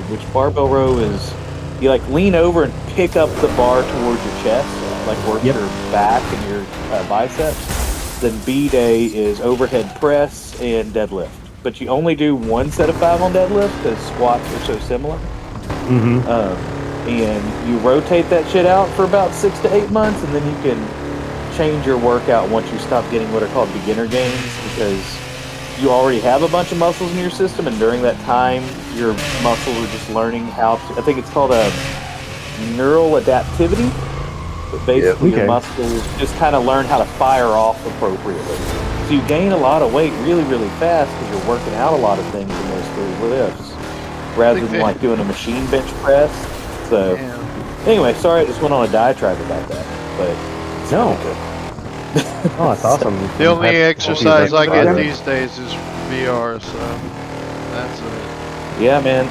which barbell row is you like lean over and pick up the bar towards your chest, like work your back and your biceps. Then B day is overhead press and deadlift. But you only do 1 set of 5 on deadlift because squats are so similar. Mm-hmm. And you rotate that shit out for about 6 to 8 months, and then you can change your workout once you stop getting what are called beginner gains, because you already have a bunch of muscles in your system, and during that time, your muscles are just learning how to. I think it's called a neural adaptivity. But basically, your muscles just kind of learn how to fire off appropriately. So you gain a lot of weight really, really fast because you're working out a lot of things in those 3 lifts, rather than like doing a machine bench press. So anyway, sorry I just went on a diatribe about that, but it's really good. Oh, that's awesome. The only exercise I get these days is VR, so that's it. Yeah, man,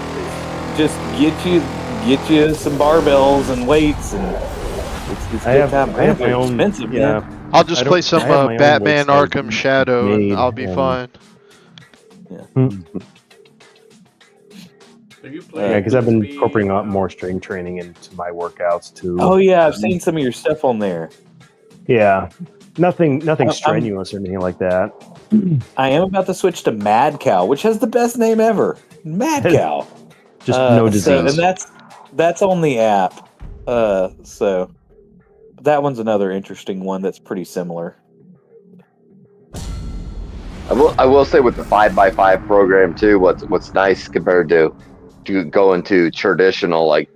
just get you some barbells and weights, and it's I good have, time. I have my own. Expensive, Yeah. man. I'll just play some I have my own Batman weight Arkham size Shadow and made, I'll be fine. Yeah, because I've been incorporating a lot more strength training into my workouts too. Oh yeah, I've seen some of your stuff on there. Yeah, nothing strenuous or anything like that. I am about to switch to Mad Cow, which has the best name ever. Mad Cow. Just no disease. So, and that's on the app. So that one's another interesting one that's pretty similar. I will say with the 5x5 program too, what's nice compared to going to traditional like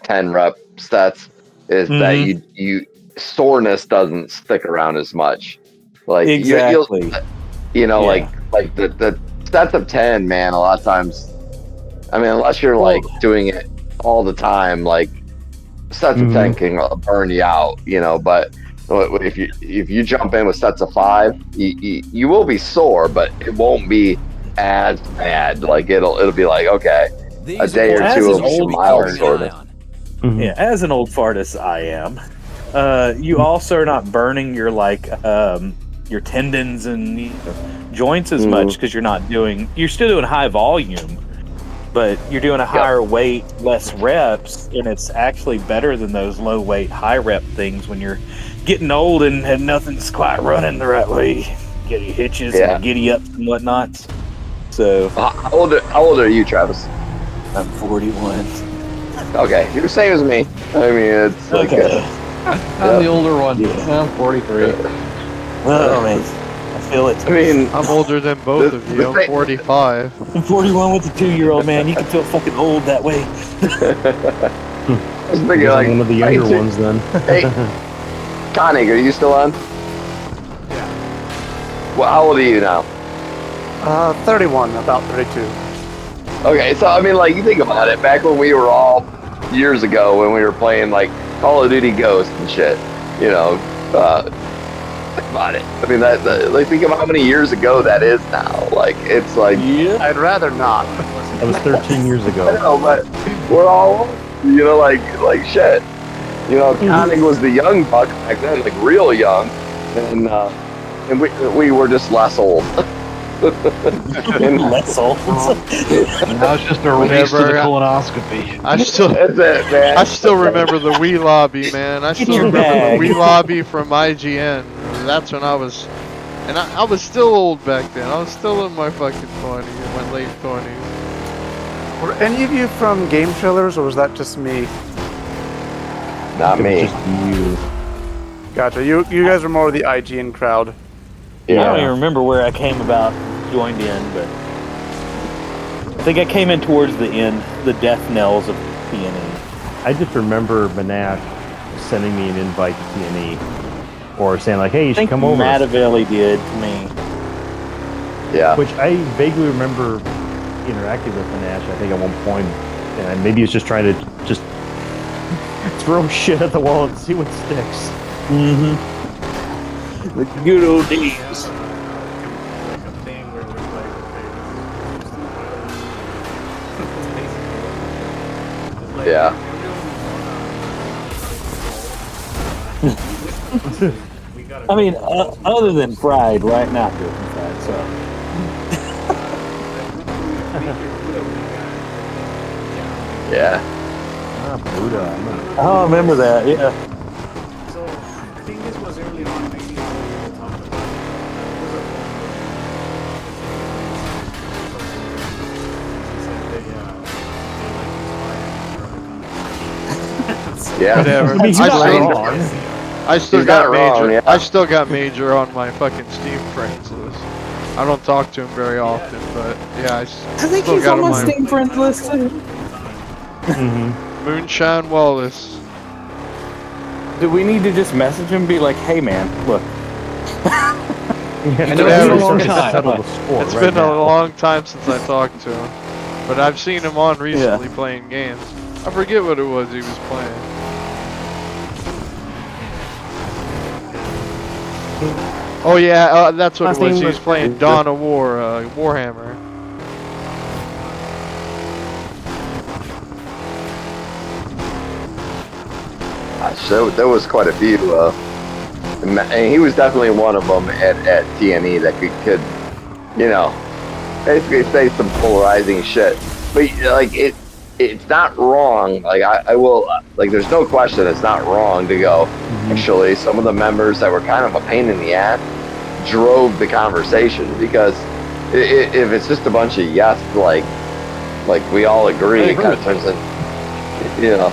10 rep sets is that you soreness doesn't stick around as much. Like exactly. Like the sets of 10, man, a lot of times, I mean, unless you're like doing it all the time, like sets of 10 can burn you out, but if you jump in with sets of 5, you will be sore, but it won't be as bad. Like it'll be like, okay, a day or two of some mild soreness. Yeah, as an old fart as I am, you also are not burning your your tendons and joints as much because you're still doing high volume, but you're doing a higher weight, less reps, and it's actually better than those low weight, high rep things when you're getting old and nothing's quite running the right way. Get your hitches and giddy ups and whatnot. So, how old are you, Travis? I'm 41. Okay, you're the same as me. I mean, it's like I'm the older one. Yeah. I'm 43. Oh man, I feel it. I mean, I'm older than both of you. I'm 45. I'm 41 with a 2-year-old, man. You can feel fucking old that way. I was thinking like one of the younger ones then. Hey, Connie, are you still on? Yeah. Well, how old are you now? 31, about 32. Okay, so I mean, like, you think about it, back when we were all years ago when we were playing like Call of Duty Ghost and shit, think about it. I mean, like, think about how many years ago that is now. Like, it's like, I'd rather not. That was 13 years ago. I know, but we're all, like shit. Conning was the young buck back then, like real young, and we were just less old. Less old. Now it's just a race to the colonoscopy. I still remember the Wii lobby, man. I still remember the Wii lobby from IGN. That's when I was still old back then. I was still in my fucking 20s, in my late 20s. Were any of you from Game Trailers, or was that just me? Not me. Just you. Gotcha. You guys are more of the IGN crowd. Yeah. I don't even remember where I came about, joined in, but I think I came in towards the end, the death knells of PNE. I just remember Manash sending me an invite to PNE, or saying like, "Hey, you should come over." Matavelli did to me. Yeah. Which I vaguely remember interacting with Manash. I think at one point, and maybe he was just trying to just throw shit at the wall and see what sticks. The good old days. Yeah. We gotta I mean, go. other than fried, right now, good fried. So Yeah. Ah, Buddha. I remember that. Yeah. So I think this was early on. Maybe people talked about it. It was a Yeah. Whatever. I mean, he's I not still, wrong. I still He's got not wrong, major. yeah. I still got major on my fucking Steam friends list. I don't talk to him very often, but yeah, I I think still he's got on him my Steam friends list too. Moonshine Wallace. Do we need to just message him and be like, hey man, look. Yeah, know it's it's been a long long time. Settle the It's score right been now. a long time since I talked to him, but I've seen him on recently playing games. I forget what it was he was playing. Oh yeah, that's what Last it was. name He was was- playing Dawn of War, Warhammer. So there was quite a few, and he was definitely one of them at TNE that could, you know, basically say some polarizing shit. But like it's not wrong. Like I will, like there's no question it's not wrong to go. Actually, some of the members that were kind of a pain in the ass drove the conversation because if it's just a bunch of yes, like we all agree, it kind of turns in, you know.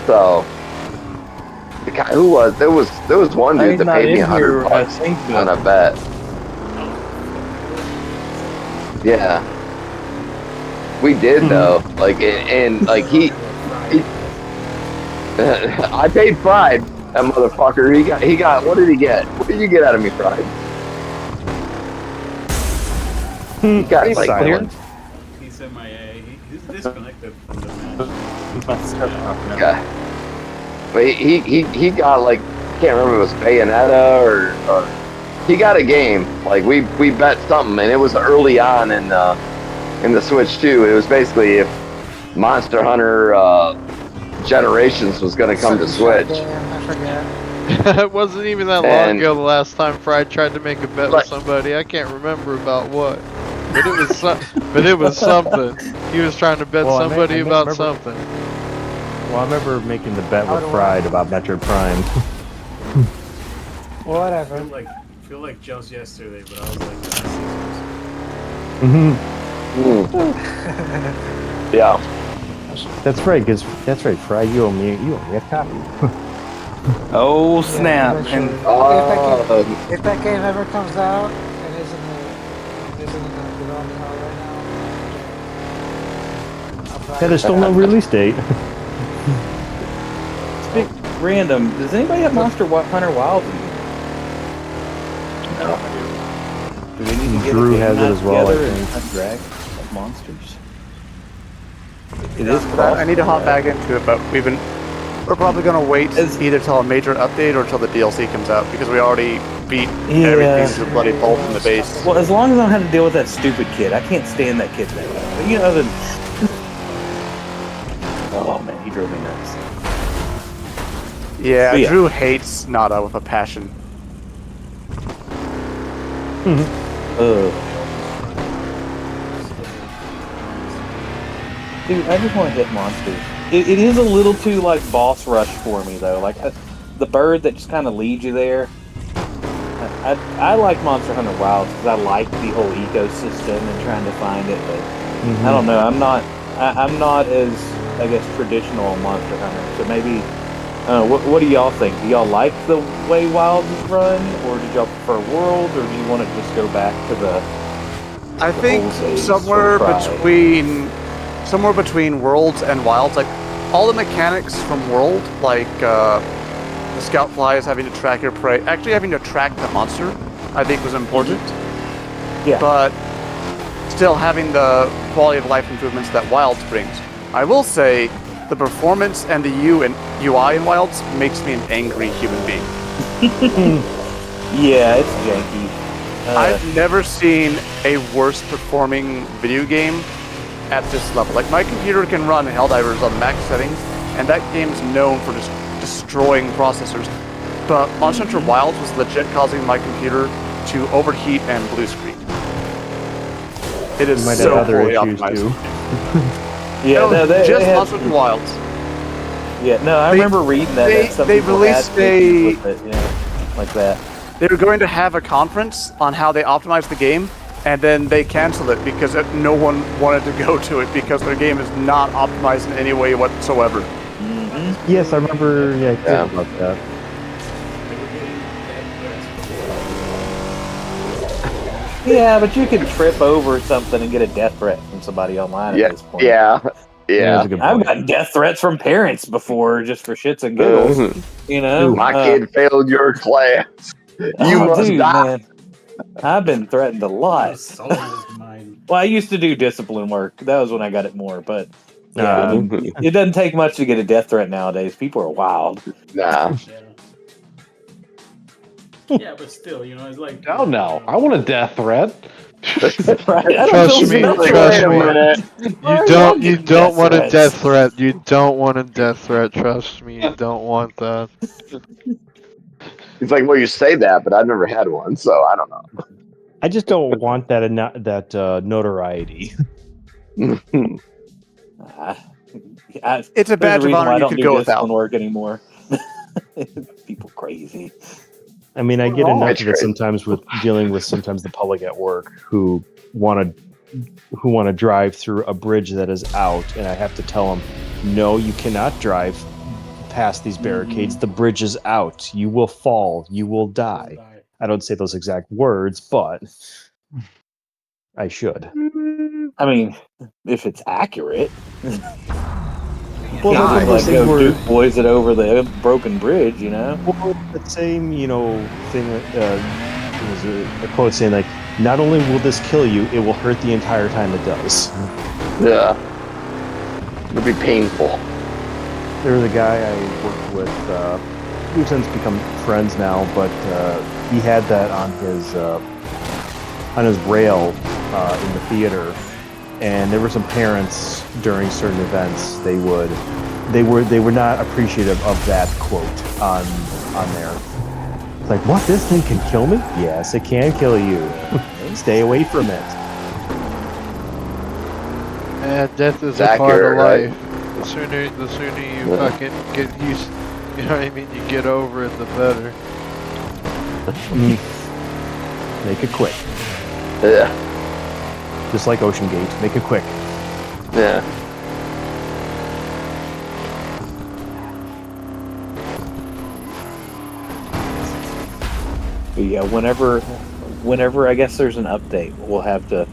So the guy who was there was one dude that paid me $100 on a bet. Yeah, we did though. Like and like he I paid Fried. That motherfucker. He got. What did he get? What did you get out of me, Fried? He got like silent. He's MIA. He's disconnected from the match. Okay. But he got like I can't remember if it was Bayonetta or he got a game. Like we bet something and it was early on in the Switch too. It was basically if Monster Hunter Generations was gonna come to Switch. I forget. It wasn't even that long And- ago the last time Fried tried to make a bet Like- with somebody. I can't remember about what. But it was but it was something. He was trying to bet Well, somebody about remember- something. Well, I remember making the bet How with do I- Fried about Metroid Prime. Whatever. I feel like just yesterday, but I was like, Yeah. That's right, because that's right, Fried. You owe me a copy. Oh Yeah, snap! eventually. And If that game ever comes out and isn't in the development hall right now, I'll buy Yeah, there's it. still no release date. random. Does anybody have Monster Hunter Wilds? No. Do we need to get Drew a game has it night as well, I together and think. hunt dragons like monsters? It Yeah, is but I need to hop back into it, but we're probably gonna wait either till a major update or till the DLC comes out because we already beat everything to bloody pulp in the base. Well, as long as I don't have to deal with that stupid kid, I can't stand that kid that way. But you know, oh man, he drove me nuts. Yeah, But yeah. Drew hates Nada with a passion. Dude, I just want to hit monsters. It is a little too like boss rush for me though. Like the bird that just kind of leads you there. I like Monster Hunter Wilds because I like the whole ecosystem and trying to find it. But I don't know. I'm not as I guess traditional on Monster Hunter. So maybe what do y'all think? Do y'all like the way Wilds is run, or did y'all prefer World, or do you want to just go back to the? I think old days somewhere for Pride? between Worlds and Wilds, like all the mechanics from World, like the Scout Flies having to track your prey, actually having to track the monster, I think was important. Yeah. But still having the quality of life improvements that Wilds brings. I will say the performance and the UI in Wilds makes me an angry human being. Yeah, it's janky. I've never seen a worse performing video game at this level. Like, my computer can run Helldivers on max settings, and that game's known for just destroying processors. But Monster Hunter Wilds was legit causing my computer to overheat and blue screen. It is You might so have other poorly issues optimized. too. Yeah, No, no, they just had, Monster Hunter Wilds. yeah, no, I they- remember reading that. they- that some they people released had issues with it, like that. They were going to have a conference on how they optimized the game, and then they canceled it because no one wanted to go to it because their game is not optimized in any way whatsoever. Yes, I remember. Yeah, Yeah. about that. They were getting death threats. Yeah, but you can trip over something and get a death threat from somebody online Yeah, at this point. yeah, That's yeah. a good I've point. gotten death threats from parents before, just for shits and giggles. You know, My kid failed your class. You must dude, die. man, I've been threatened a lot. Soul is mine. Well, I used to do discipline work. That was when I got it more. But yeah, Um, it doesn't take much to get a death threat nowadays. People are wild. Nah. Yeah, but still, it's like. Oh no, I want a death threat. Right? I don't Trust feel me, special. trust Wait a me. minute. You don't want a death threat. You don't want a death threat. Trust me, you don't want that. It's like, well, you say that, but I've never had one, so I don't know. I just don't want that notoriety. It's a badge of honor you could go without. Work anymore. People crazy. I mean, I get Oh, enough that's of it great. sometimes with dealing with sometimes the public at work who want to drive through a bridge that is out, and I have to tell them, no, you cannot drive past these barricades. The bridge is out. You will fall. You will die. I don't say those exact words, but I should. I mean, if it's accurate. Well, that's one of those things go where- Duke boys it over the broken bridge, you know? Well, the same, thing. There was a quote saying like, "Not only will this kill you, it will hurt the entire time it does." Yeah. It'll be painful. There was a guy I worked with. We've since become friends now, but he had that on his rail in the theater, and there were some parents during certain events. They were not appreciative of that quote on there. It's like, what? This thing can kill me? Yes, it can kill you. Stay away from it. Yeah, death is It's a part accurate, of right? life. The sooner you Yeah. fucking get used, you know what I mean. You get over it, the better. Make it quick, Yeah. just like Ocean Gate. Make it quick. Yeah. But yeah, whenever I guess there's an update, we'll have to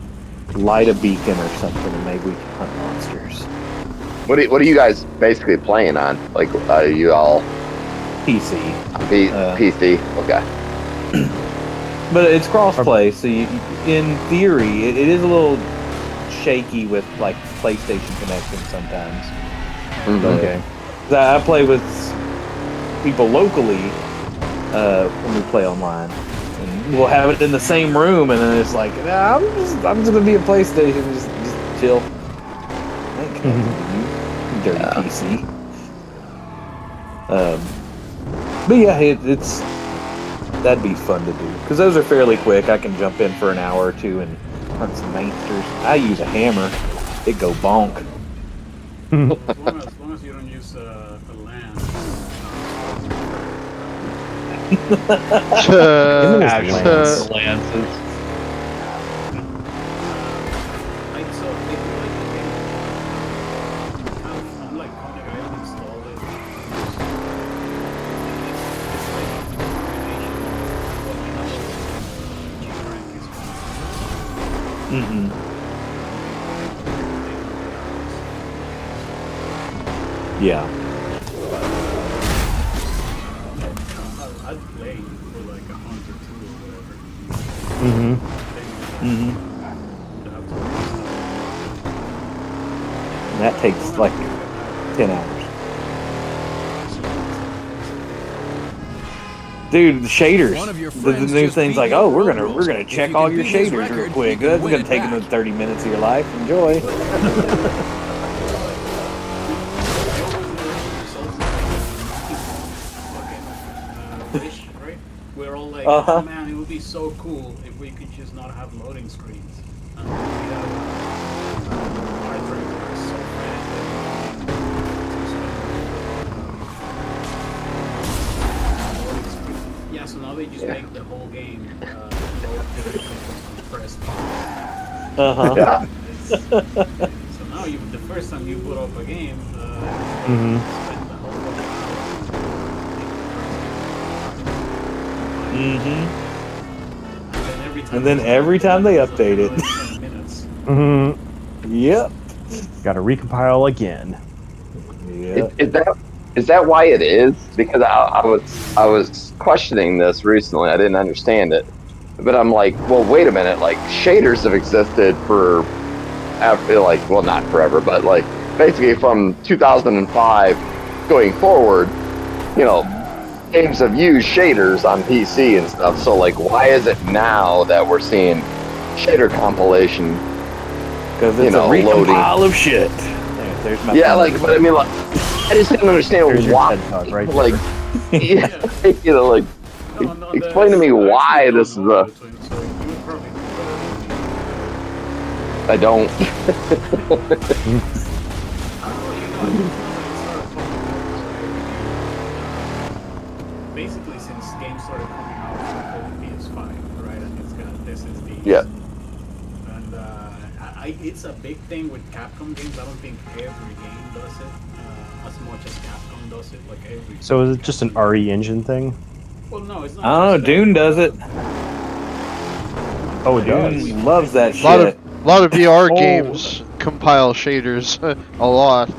light a beacon or something, and maybe we can hunt monsters. What are you guys basically playing on? Like, you all PC. PC? Okay. But it's crossplay, so in theory, it is a little shaky with like PlayStation connection sometimes. Mhm. Okay. I play with people locally when we play online, and we'll have it in the same room, and then it's like, nah, I'm just gonna be a PlayStation, just chill. I ain't connected to you, dirty PC. But yeah, it's that'd be fun to do because those are fairly quick. I can jump in for an hour or two and hunt some mainsters. I use a hammer; it go bonk. As long as you don't use a lance. Actual lances. Like, so if you like the game, I'm like Koenig, I haven't installed it. It's like a combination of what we know G rank is Mm-hmm. Yeah. I'd play for like a month or two or whatever. Mm-hmm. That takes like 10 hours. Dude, the shaders. One of your The friends new just thing's beat like, you oh, at we're road gonna rules. If check you all can your beat his shaders real record, quick. you can That's win gonna it take back. another 30 minutes of your life. Enjoy. Wish, right? We're all like, Uh-huh. oh man, it would be so cool if we could just not have loading screens. We have hard drives that are so fast that yeah, so now they just make the whole game load compressed. Uh-huh. Yeah. So now the first time you put up a game, you spend the whole fucking And then every time they update it. Yep. Got to recompile again. Yep. Is that why it is? Because I was questioning this recently. I didn't understand it, but I'm like, well, wait a minute. Like shaders have existed for, after, like, well, not forever, but like basically from 2005 going forward. You know, games have used shaders on PC and stuff. So like, why is it now that we're seeing shader compilation? Because it's a recompile of shit. There's my like, but I mean, like, I just didn't understand why. Right like, you know, like, explain to me why this is a. I don't. Basically, since games started coming out for the PS5, right, and it's got SSDs. Yeah. And it's a big thing with Capcom games. I don't think every game does it as much as Capcom does it. Like every. So is it just an RE engine thing? Well, no, it's not. I don't know. just Dune does it. Oh, it does. Dune loves that A lot shit. of VR games compile shaders a lot.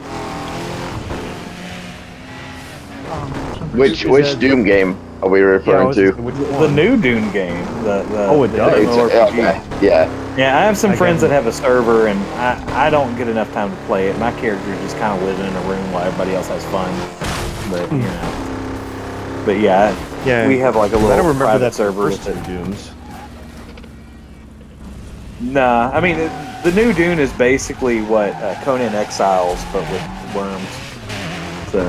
Which Doom game are we referring to? The new Dune game. Oh, it does. Okay. Yeah. Yeah, I have some friends that have a server, and I don't get enough time to play it. My character's just kind of living in a room while everybody else has fun. But you know, but yeah, we have like a little I don't remember private that server first with it. Dooms. Nah, I mean the new Dune is basically what Conan Exiles, but with worms. So.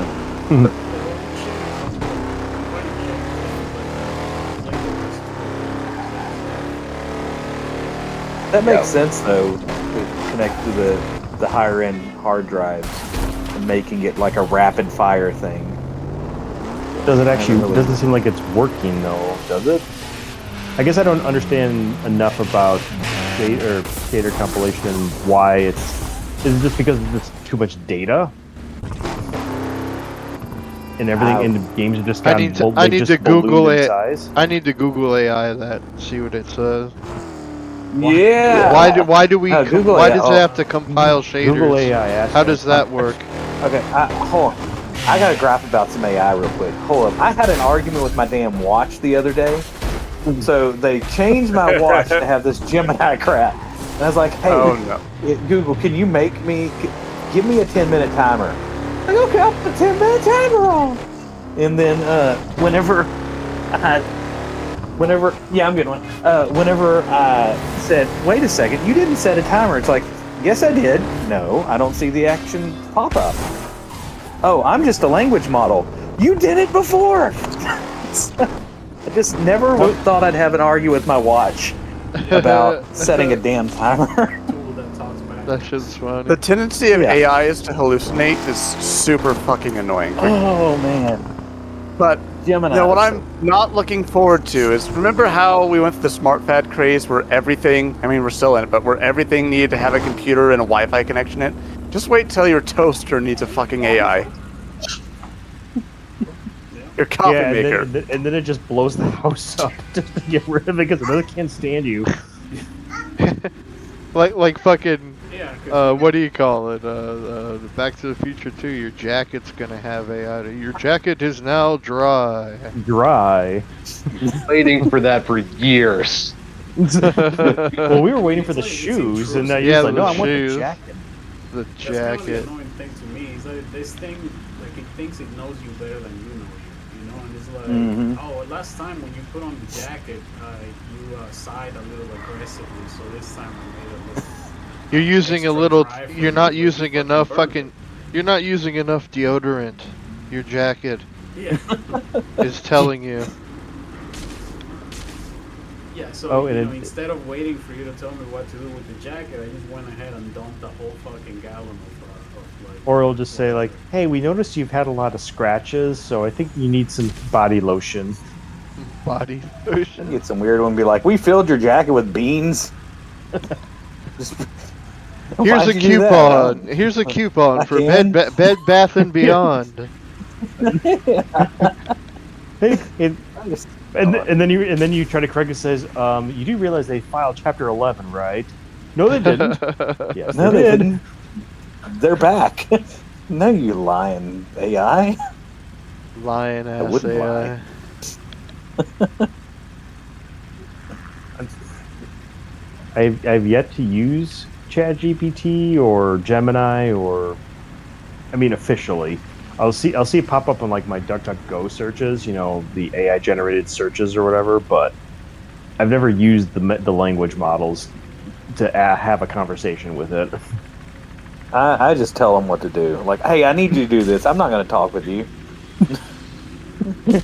That makes sense though, to connect to the higher end hard drives and making it like a rapid fire thing. Does it actually? Doesn't seem like it's working though, does it? I guess I don't understand enough about shader compilation and why it's. Is it just because it's too much data? And everything in the games are just I need to Google it. I need to Google AI that, see what it says. Yeah. Why do we? Google why AI. does it have to compile shaders? Google AI. How does that work? Okay, hold on. I got to graph about some AI real quick. Hold up. I had an argument with my damn watch the other day. So they changed my watch to have this Gemini crap. And I was like, hey, Google, can you give me a 10-minute timer? Like, okay, I'll put a 10-minute timer on. And then whenever I'm getting one. Whenever I said, wait a second, you didn't set a timer. It's like, yes, I did. No, I don't see the action pop up. Oh, I'm just a language model. You did it before. I just never thought I'd have an argue with my watch about setting a damn timer. That shit's funny. The tendency of AI is to hallucinate is super fucking annoying. Oh man. But Gemini. what I'm not looking forward to is, remember how we went through the smart fad craze where everything, I mean we're still in it, but where everything needed to have a computer and a Wi-Fi connection in it? Just wait till your toaster needs a fucking AI. Your coffee maker. And then it just blows the house up just to get rid of it because it really can't stand you. like fucking. What do you call it? Back to the Future 2. Your jacket's gonna have AI. Your jacket is now dry. Dry. Waiting for that for years. Well, we were waiting for the shoes, and now you're like, no, I want the jacket. The That's jacket. kind of the annoying thing to me is that this thing, like, it thinks it knows you better than you know you. You know, and was like, Mhm. oh, last time when you put on the jacket, you sighed a little aggressively, so this time I made it look. You're using a Extra little. dry for You're you not because you using fucking enough burned fucking. You're not using enough deodorant. Your jacket Yeah. is telling you. Yeah, so Oh, and instead of waiting for you to tell me what to do with the jacket, I just went ahead and dumped the whole fucking gallon of like. Or it'll just say like, "Hey, we noticed you've had a lot of scratches, so I think you need some body lotion." Body I'd lotion. get some weird one and be like, "We filled your jacket with beans." Just, Here's why'd a you do that? coupon. Here's a coupon I for can. Bed Bath and Beyond. Hey, and, I just- and then you try to correct it. Says, "You do realize they filed Chapter 11, right?" No, they didn't. Yes, No, they they did. didn't. They're back. No, you lying AI. Lion ass wouldn't AI. I've yet to use ChatGPT or Gemini or, I mean, officially. I'll see it pop up on like my DuckDuckGo searches, the AI generated searches or whatever. But I've never used the language models to have a conversation with it. I just tell them what to do. Like, hey, I need you to do this. I'm not going to talk with you.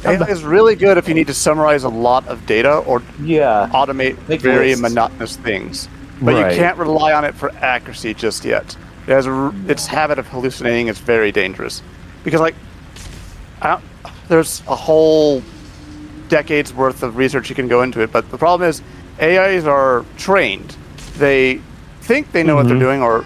AI is really good if you need to summarize a lot of data or Yeah. automate Make very lists. monotonous things. But Right. you can't rely on it for accuracy just yet. Its habit of hallucinating is very dangerous. Because, like, there's a whole decade's worth of research you can go into it, but the problem is AIs are trained. They think they know what they're doing, or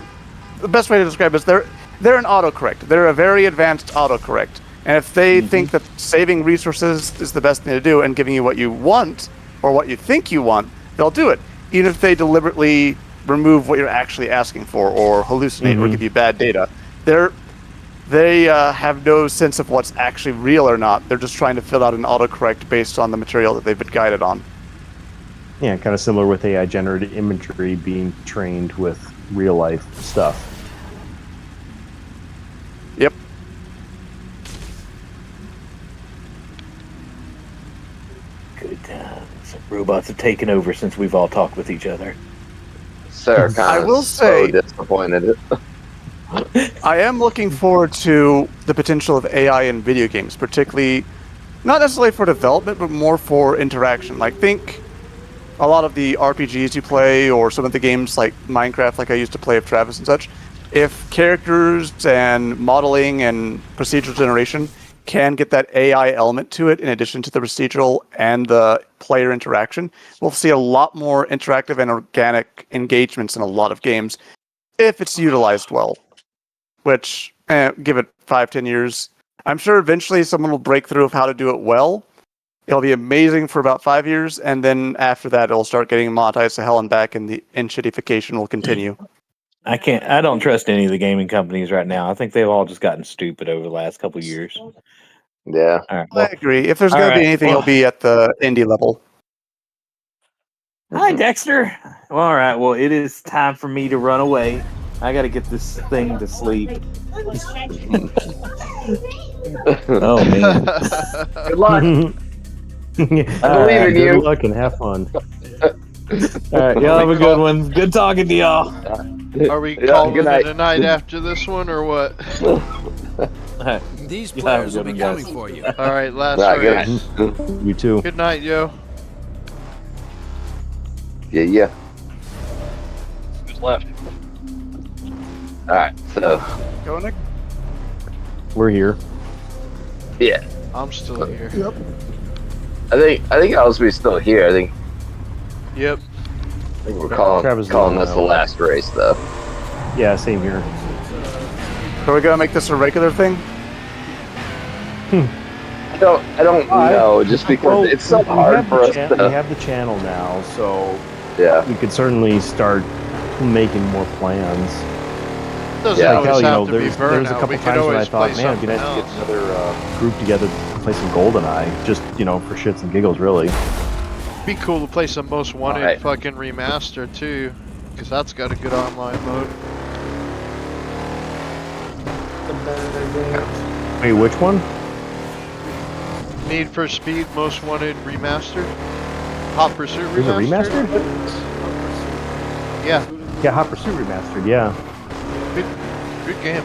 the best way to describe it is they're an autocorrect. They're a very advanced autocorrect. And if they think that saving resources is the best thing to do and giving you what you want or what you think you want, they'll do it. Even if they deliberately remove what you're actually asking for or hallucinate or give you bad data. They have no sense of what's actually real or not. They're just trying to fill out an autocorrect based on the material that they've been guided on. Yeah, kind of similar with AI generated imagery being trained with real life stuff. Yep. Good times. Robots have taken over since we've all talked with each other. Sarah I kind will of so say- disappointed. I am looking forward to the potential of AI in video games, particularly not necessarily for development, but more for interaction. Like, think a lot of the RPGs you play, or some of the games like Minecraft, like I used to play with Travis and such. If characters and modeling and procedural generation can get that AI element to it, in addition to the procedural and the player interaction, we'll see a lot more interactive and organic engagements in a lot of games if it's utilized well. Which, give it 5-10 years. I'm sure eventually someone will break through of how to do it well. It'll be amazing for about 5 years, and then after that, it'll start getting monetized to hell and back, and the shittification will continue. I don't trust any of the gaming companies right now. I think they've all just gotten stupid over the last couple of years. Yeah. All right. I Well, agree. If there's all going to be right, anything, well- it'll be at the indie level. Hi, Dexter. Well, all right. Well, it is time for me to run away. I got to get this thing to sleep. Oh man. Good luck. I believe in you. Good luck and have fun. All right, y'all have a good one. Good talking to y'all. Are we Yeah, calling good it night. a night after this one or what? These Yeah, players will good be one, coming guys. for you. All right, last Right, good race. night. You too. Good night, yo. Yeah. Who's left? All right. So, Go, Nick. We're here. yeah. I'm still here. I think LSB's still here. I think Yep. we're calling Travis is calling on this now. the last race, though. Yeah, same here. Are we going to make this a regular thing? I don't know, just because Well, it's so we hard have for the us cha- to. We have the channel now, so Yeah. we could certainly start making more plans. Doesn't Yeah. always Hell, have to be there's a Burnout. couple We could times when I always thought, play man, it'd be something nice to else. get another group together to play some GoldenEye, just for shits and giggles, really. Be cool to play some Most Wanted Alright. fucking Remastered too, because that's got a good online mode. The better game. Wait, which one? Need for Speed Most Wanted Remastered. Hot Pursuit There's a Remastered. remastered? Yeah, Yeah, Hot Pursuit remastered. Yeah. good game.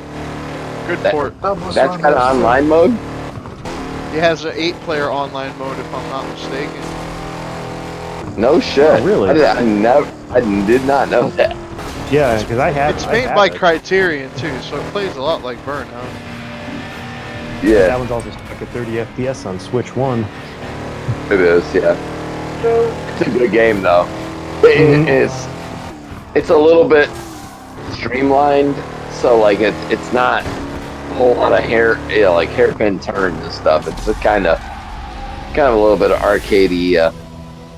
Good That- port. That's got an online mode. It has an 8-player online mode, if I'm not mistaken. No shit. Oh, really? I did not know that. Yeah, because I have. It's I made have by it. Criterion too, so it plays a lot like Burnout. Yeah, That one's also stuck at 30 FPS on Switch 1. it is. Yeah, it's a good game though. It's a little bit streamlined, so like it's not a whole lot of like hairpin turns and stuff. It's a kind of a little bit of arcadey.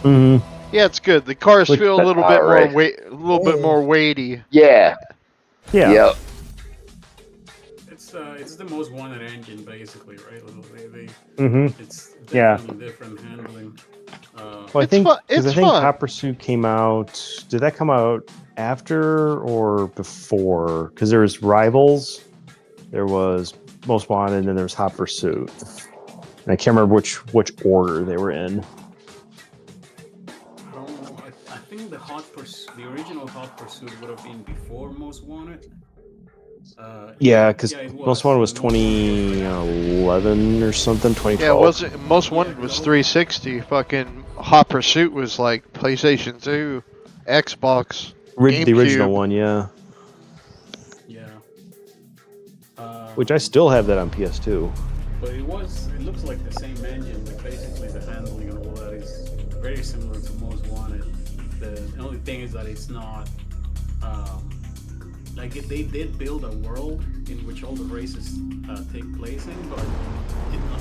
Mm-hmm. Yeah, it's good. The cars Which- feel a little bit more Alright. a little bit more weighty. Yeah. Yeah. Yep. It's the most wanted engine basically, right? Mm-hmm. It's Yeah. definitely different handling. Well, I It's think fun- because it's I think fun. Hot Pursuit came out. Did that come out after or before? Because there was Rivals, there was Most Wanted, and then there was Hot Pursuit. And I can't remember which order they were in. I think the original Hot Pursuit would have been before Most Wanted. Yeah, because it Most Wanted was 2011 or something. 2012. Yeah, it wasn't. Most Wanted was 360. Fucking Hot Pursuit was like PlayStation 2, Xbox, The original GameCube. one, yeah. Yeah. Which I still have that on PS2. But it looks like the same engine, but basically the handling and all that is very similar to Most Wanted. The only thing is that it's not like they did build a world in which all the races take place in, but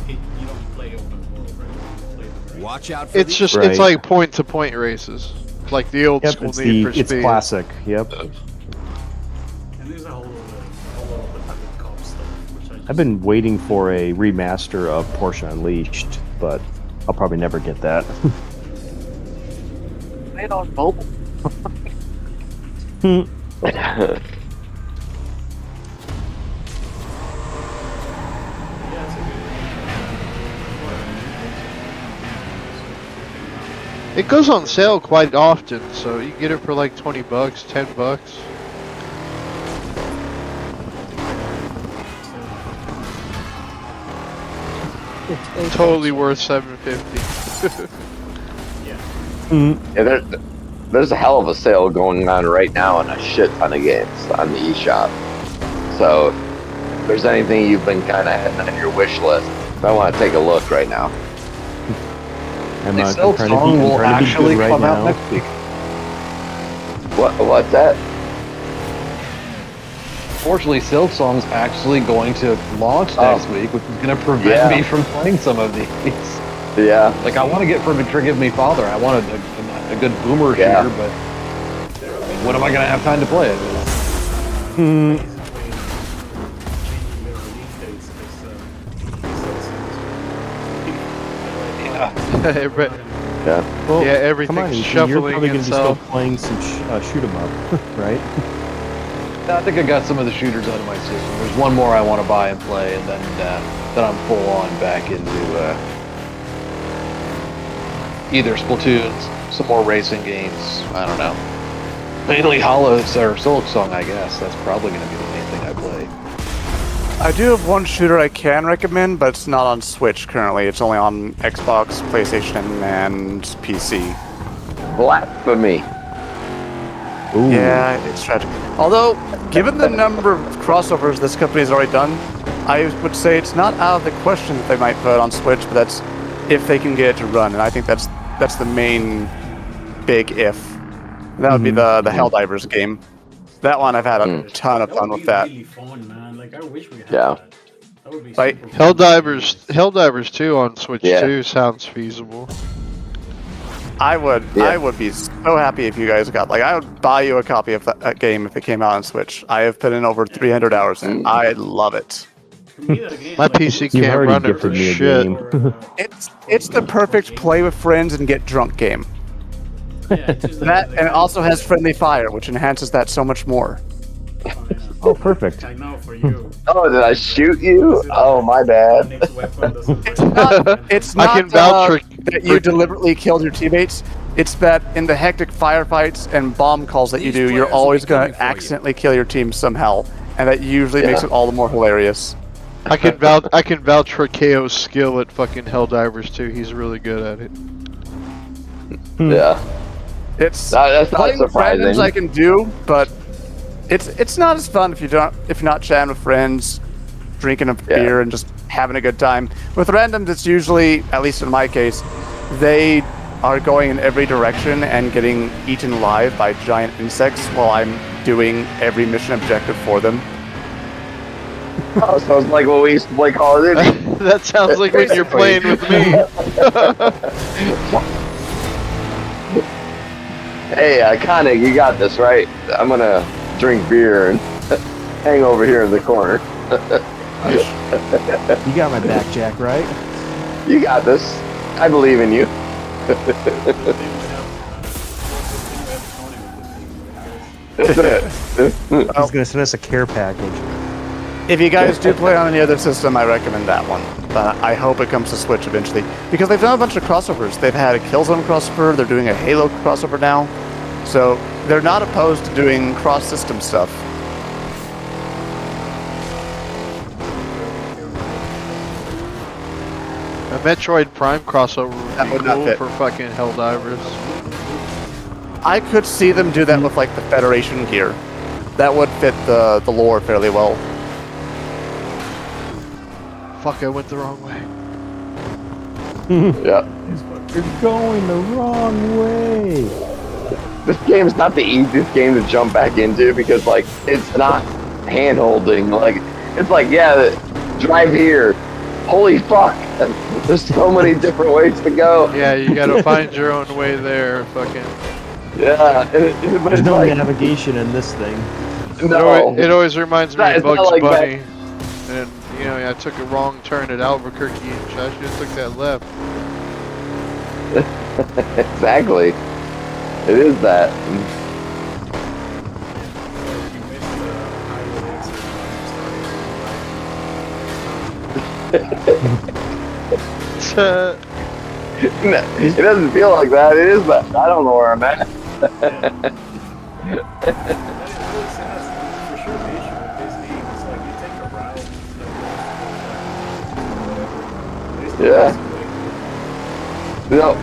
you don't play open world, right? You play the race. Watch out for It's the just Right. it's like point-to-point races, like the old Yep, school it's Need for it's Speed. classic. Yep. And there's a whole lot of cop stuff, which I just, I've been waiting for a remaster of Porsche Unleashed, but I'll probably never get that. Play it on mobile. yeah, it's a good. It goes on sale quite often, so you get it for like $20, $10. Totally worth $750. Yeah, there's a hell of a sale going on right now on a shit ton of games on the eShop. So, if there's anything you've been kind of having on your wish list, I want to take a look right now. I'm They not still trying to song be, will trying to be actually good right come out now. next week. What's that? Fortunately, Silksong's actually going to launch next week, which is going to prevent Yeah. me from playing some of these. Yeah. Like, I want to get Forgive Me Father. I want a good boomer Yeah. shooter, but when am I going to have time to play it? Hmm. But, Yeah. Well, yeah, come everything's on, you're shuffling probably going to be still itself. playing some shoot 'em up, right? I think I got some of the shooters out of my system. There's one more I want to buy and play, and then I'm full on back into either Splatoons, some more racing games. I don't know. Mainly Hollows or Silksong, I guess. That's probably going to be the main thing I play. I do have one shooter I can recommend, but it's not on Switch currently. It's only on Xbox, PlayStation, and PC. Blasphemy. Ooh. Yeah, it's tragic. Although, given the number of crossovers this company's already done, I would say it's not out of the question that they might put it on Switch, but that's if they can get it to run, and I think that's the main big if. That would be the Helldivers game. That one I've had a ton of fun with that. Really fun, man. Like I wish we had Yeah. that. That would be Like, super fun. Helldivers 2 on Switch Yeah. 2 sounds feasible. I would Yeah. be so happy if you guys got, like, I would buy you a copy of that game if it came out on Switch. I have put in over 300 hours in it. I love it. For me, that game, My like, PC it You've can't already run it gifted for me a shit. game. It's the perfect play with friends and get drunk game. yeah, it's just That and it also has friendly fire, which enhances that so much more. oh, yeah. Oh, perfect. I know for you. Oh, did I shoot you? Oh, my bad. Onyx weapon doesn't It's not. It's I not can vouch for- that you deliberately killed your teammates. It's that in the hectic firefights and bomb calls that you These do, you're players will always be going coming to for you. accidentally kill your team somehow, and that usually makes Yeah. it all the more hilarious. I can vouch for KO's skill at fucking Helldivers too. He's really good at it. Yeah. It's That's not playing with randoms surprising. I can do, but it's not as fun if you're not chatting with friends, drinking a beer, and just having a good time. With randoms, it's usually, at least in my case, they are going in every direction and getting eaten alive by giant insects while I'm doing every mission objective for them. Oh, sounds like what we used to play Call of Duty. That sounds like when you're playing with me. Hey, Koenig, you got this, right? I'm gonna drink beer and hang over here in the corner. You got my back, Jack, right? You got this. I believe in you. That's it. He's gonna send us a care package. If you guys do play on any other system, I recommend that one. But I hope it comes to Switch eventually. Because they've done a bunch of crossovers. They've had a Killzone crossover, they're doing a Halo crossover now. So they're not opposed to doing cross-system stuff. A Metroid Prime crossover That would would be not cool fit. for fucking Helldivers. I could see them do that with like the Federation gear. That would fit the lore fairly well. Fuck, I went the wrong way. Yeah. You're going the wrong way. This game's not the easiest game to jump back into because, like, it's not hand-holding. Like, it's like, yeah, drive here. Holy fuck. There's so many different ways to go. Yeah, you gotta find your own way there. Fucking. Yeah. But There's it's no like, navigation in this thing. no. It always reminds me of It's not Bugs like Bunny. And, you know, I took a wrong turn at Albuquerque and I should have took that left. Exactly. It is that. No, it doesn't feel like that. It is that. I don't know where I'm at. Yeah. No.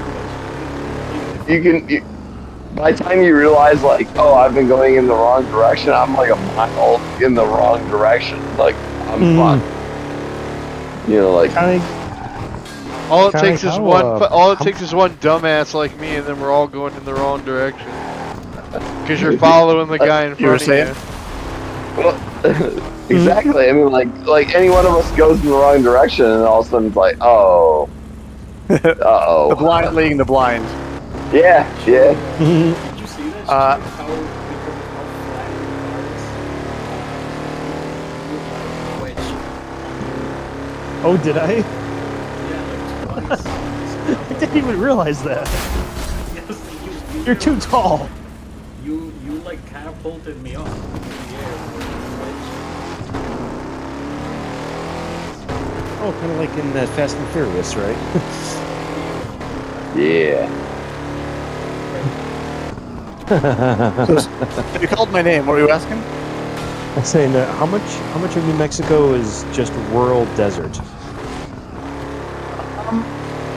By the time you realize, like, oh, I've been going in the wrong direction, I'm like a mile in the wrong direction. Like, I'm fucked. You know, like, All it Kinda takes is how, one dumbass like me, and then we're all going in the wrong direction. Because you're following the guy in You were front of you. well, exactly. I mean, like any one of us goes in the wrong direction, and all of a sudden it's like, oh, uh-oh. The blind leading the blind. Yeah, yeah. Did you see that? Uh, How because of how flat the cars, Oh, did I? yeah, like twice. I didn't even realize that. Yes, You're too tall. You like catapulted me up in the air. Oh, kind of like in Fast and Furious, right? Yeah. You called my name. What were you asking? I'm saying how much of New Mexico is just rural desert?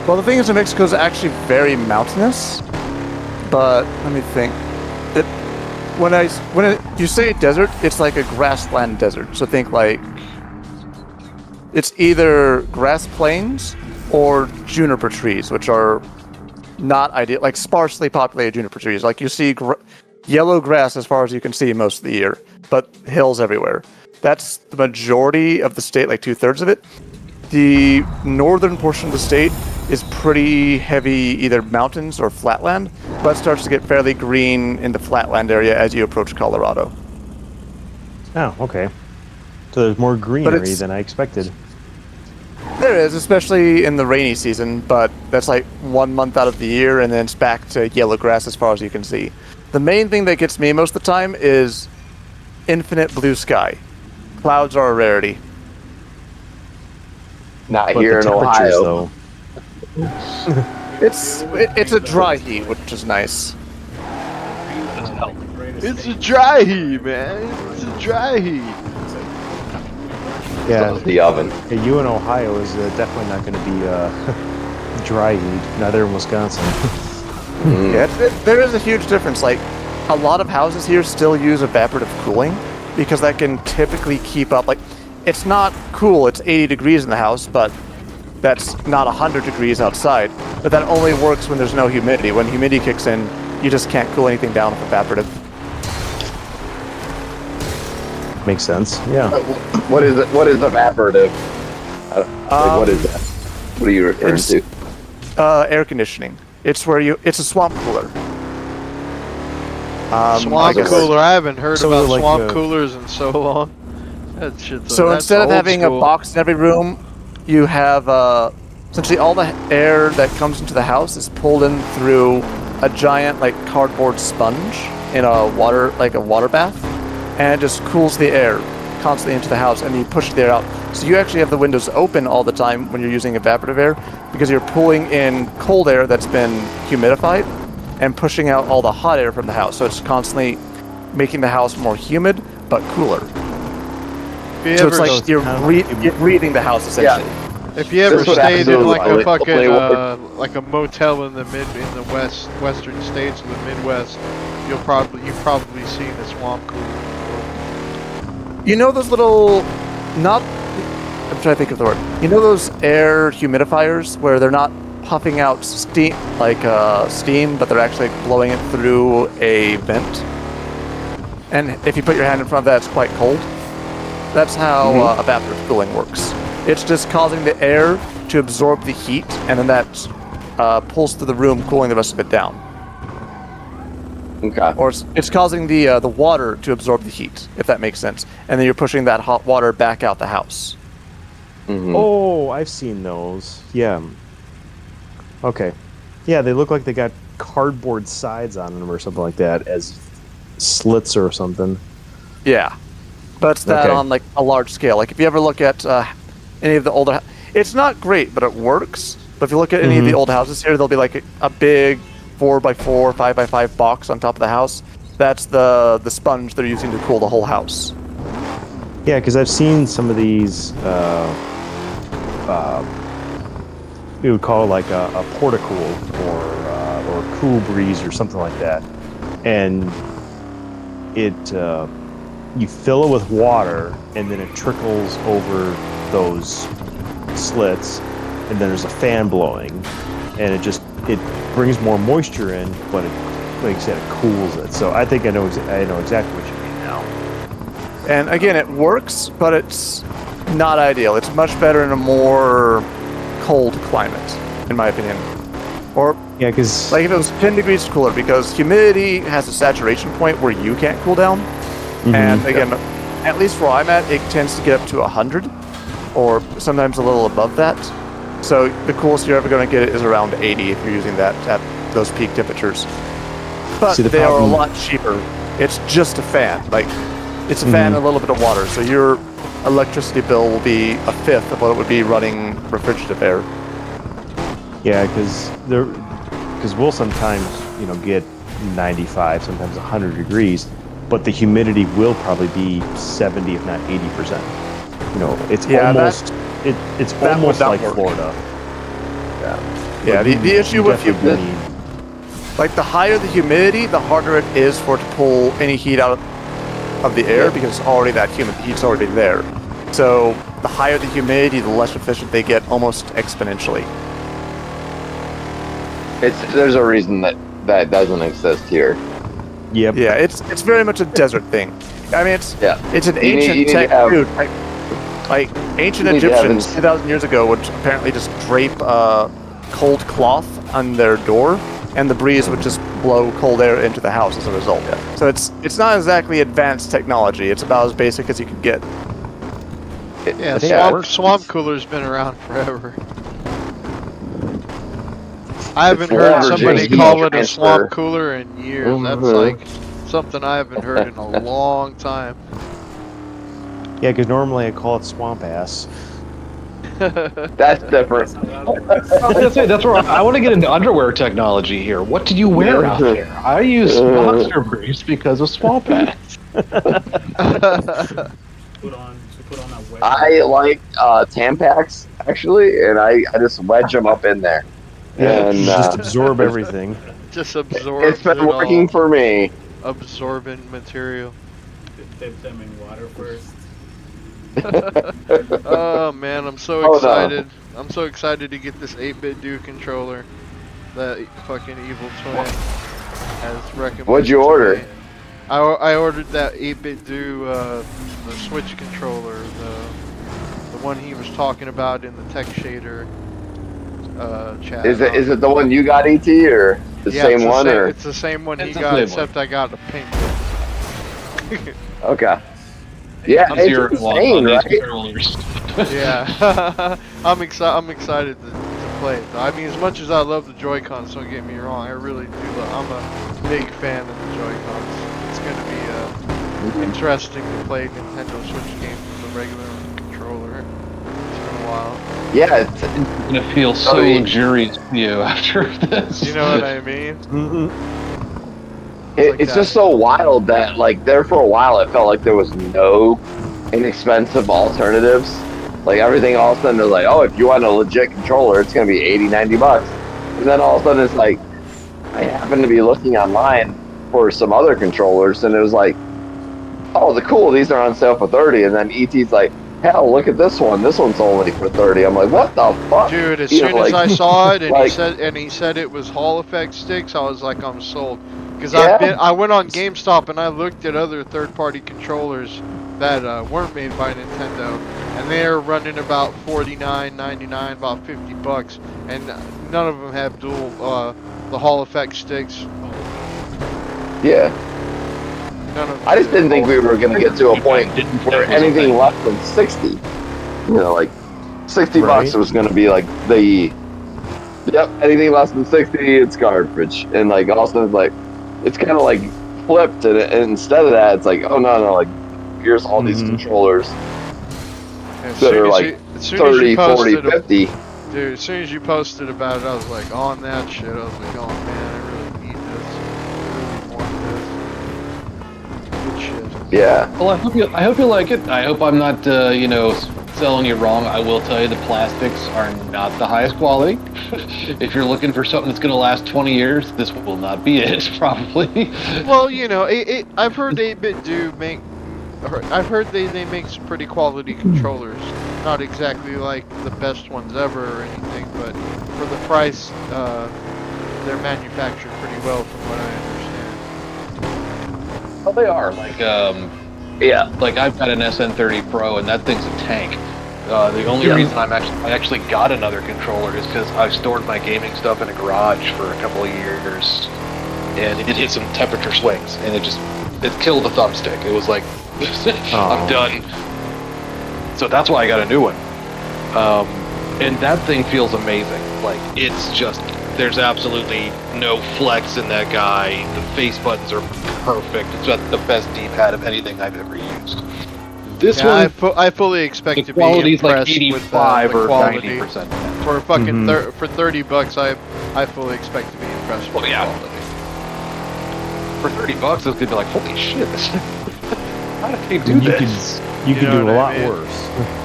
Well, the thing is, New Mexico is actually very mountainous. But let me think. You say desert, it's like a grassland desert. So think like it's either grass plains or juniper trees, which are not ideal, like sparsely populated juniper trees. Like you see yellow grass as far as you can see most of the year, but hills everywhere. That's the majority of the state, like 2/3 of it. The northern portion of the state is pretty heavy, either mountains or flatland, but starts to get fairly green in the flatland area as you approach Colorado. Oh, okay. So there's more greenery than I expected. There is, especially in the rainy season, but that's like 1 month out of the year, and then it's back to yellow grass as far as you can see. The main thing that gets me most of the time is infinite blue sky. Clouds are a rarity. Not But here the in temperatures, Ohio. though. It's a dry heat, which is nice. It's a dry heat, man. It's a dry heat. Yeah, The oven. yeah, you in Ohio is definitely not going to be dry heat. Neither in Wisconsin. Yeah, there is a huge difference. Like, a lot of houses here still use evaporative cooling because that can typically keep up. Like, it's not cool. It's 80 degrees in the house, but that's not 100 degrees outside. But that only works when there's no humidity. When humidity kicks in, you just can't cool anything down with evaporative. Makes sense. Yeah. What is it? What is evaporative? What is that? What are you referring to? Air conditioning. It's where it's a swamp cooler. Swamp I guess- cooler. I haven't heard So about like, swamp coolers in so long. That shit's So that's instead of old having school. a box in every room, you have essentially all the air that comes into the house is pulled in through a giant like cardboard sponge in a water bath, and it just cools the air constantly into the house, and you push the air out. So you actually have the windows open all the time when you're using evaporative air because you're pulling in cold air that's been humidified and pushing out all the hot air from the house. So it's constantly making the house more humid but cooler. If So you it's ever, like you're breathing the house essentially. if you ever This would stayed in like a absolutely fucking like a motel in the western states or the Midwest, you've probably seen a swamp cooler. You know those little, not, I'm trying to think of the word. You know those air humidifiers where they're not puffing out steam, steam, but they're actually blowing it through a vent? And if you put your hand in front of that, it's quite cold. That's how evaporative cooling works. It's just causing the air to absorb the heat, and then that pulls through the room, cooling the rest of it down. Okay. Or it's causing the water to absorb the heat, if that makes sense. And then you're pushing that hot water back out the house. Mhm. Oh, I've seen those. Yeah. Okay. Yeah, they look like they got cardboard sides on them or something like that as slits or something. Yeah. But it's that Okay. on like a large scale. Like if you ever look at any of the older, it's not great, but it works. But if you look at any of the old houses here, there'll be like a big 4x4, 5x5 box on top of the house. That's the sponge they're using to cool the whole house. Yeah, because I've seen some of these. We would call it like a portacool or cool breeze or something like that, and it you fill it with water and then it trickles over those slits, and then there's a fan blowing, and it brings more moisture in, but it, like you said, it cools it. So I think I know exactly what you mean now. And again, it works, but it's not ideal. It's much better in a more cold climate, in my opinion. Or Yeah, because like if it was 10 degrees cooler, because humidity has a saturation point where you can't cool down. And again, at least where I'm at, it tends to get up to 100, or sometimes a little above that. So the coolest you're ever going to get is around 80 if you're using that at those peak temperatures. But See, the they are a problem- lot cheaper. It's just a fan. Like, it's a fan and a little bit of water. So your electricity bill will be a fifth of what it would be running refrigerative air. yeah, because we'll sometimes get 95, sometimes 100 degrees, but the humidity will probably be 70, if not 80%. It's Yeah, almost it's that almost would not like work. Florida. Yeah, the issue with Definitely like the higher the humidity, the harder it is for it to pull any heat out of the air because it's already that humid. The heat's already there. So the higher the humidity, the less efficient they get, almost exponentially. There's a reason that doesn't exist here. Yep. Yeah, it's very much a desert thing. I mean, it's an You need- ancient you need to tech have- dude. Like ancient You need to have Egyptians this- 2,000 years ago would apparently just drape cold cloth on their door, and the breeze would just blow cold air into the house as a result. So it's not exactly advanced technology. It's about as basic as you can get. Yeah, Yeah, swamp cooler's been around forever. I haven't It's heard leveraging somebody heat call it a transfer. swamp cooler in years. That's Mhm. like Something I haven't heard in a long time. Yeah, because normally I call it swamp ass. That's different. I was gonna say that's where I want to get into underwear technology here. What do you wear out there? I use boxer briefs because of swamp ass. Put on a wedge. I like Tampax actually, and I just wedge them up in there. Yeah, And just absorb everything. Just absorbs it's been it working all. for me. Absorbent material. Dip them in water first. Oh man, I'm so Oh, no. excited. I'm so excited to get this 8-bit do controller that fucking Evil Twin has recommended. What'd you to order? me. I ordered that 8-bit do the Switch controller, the one he was talking about in the tech shader chat. Is it the one you got, ET, or the Yeah, same one? Or it's the same one he It's the got, same except I got a pink one. okay. Yeah, I'm it's zeroing insane, on these right? controllers. Yeah, I'm excited to play it. I mean, as much as I love the Joy-Cons, don't get me wrong, I really do. I'm a big fan of the Joy-Cons. It's gonna be interesting to play Nintendo Switch games with a regular controller. It's been a while. Yeah, It's gonna feel so luxurious to you after this. You know what I mean? it's just so wild that like there for a while it felt like there was no inexpensive alternatives. Like everything all of a sudden they're like, oh, if you want a legit controller, it's gonna be 80, 90 bucks. And then all of a sudden it's like, I happened to be looking online for some other controllers, and it was like, oh, these are on sale for 30. And then ET's like, hell, look at this one. This one's only for 30. I'm like, what the fuck? Dude, as You soon know, as like- I saw it and like- he said it was Hall effect sticks, I was like, I'm sold. Because Yeah. I went on GameStop and I looked at other third-party controllers that weren't made by Nintendo, and they're running about $49.99, about $50, and none of them have dual the Hall effect sticks. Yeah. None of them I just do. didn't think we were going to get to a point where anything less than 60, you know, like 60 bucks Right. was going to be like anything less than 60, it's garbage. And like also like, it's kind of like flipped, and instead of that, it's like, oh no, like here's all these controllers As that soon are as like you- as soon as 30, you 40, posted 50. Dude, as soon as you posted about it, I was like, on that shit. I was like, oh man, I really need this. I really want this. Good shit. Yeah. Well, I hope you like it. I hope I'm not, selling you wrong. I will tell you the plastics are not the highest quality. If you're looking for something that's going to last 20 years, this will not be it, probably. Well, you know, I've heard 8-bit do make. I've heard they make some pretty quality controllers. Not exactly like the best ones ever or anything, but for the price, they're manufactured pretty well, from what I understand. Well, they are. Like, Yeah. like I've got an SN30 Pro, and that thing's a tank. The only reason I actually got another controller is because I stored my gaming stuff in a garage for a couple of years, and it hit some temperature swings, and it killed the thumbstick. It was like, I'm done. So that's why I got a new one. And that thing feels amazing. Like, it's just, there's absolutely no flex in that guy. The face buttons are perfect. It's got the best D-pad of anything I've ever used. This Yeah, one, I fully expect to be quality's like impressed 85 with the or quality. 90%. For fucking for $30, I fully expect to be impressed with Well, yeah. the quality. For $30, it's gonna be like, holy shit! How did they do this? You You can know do a what lot I mean? worse.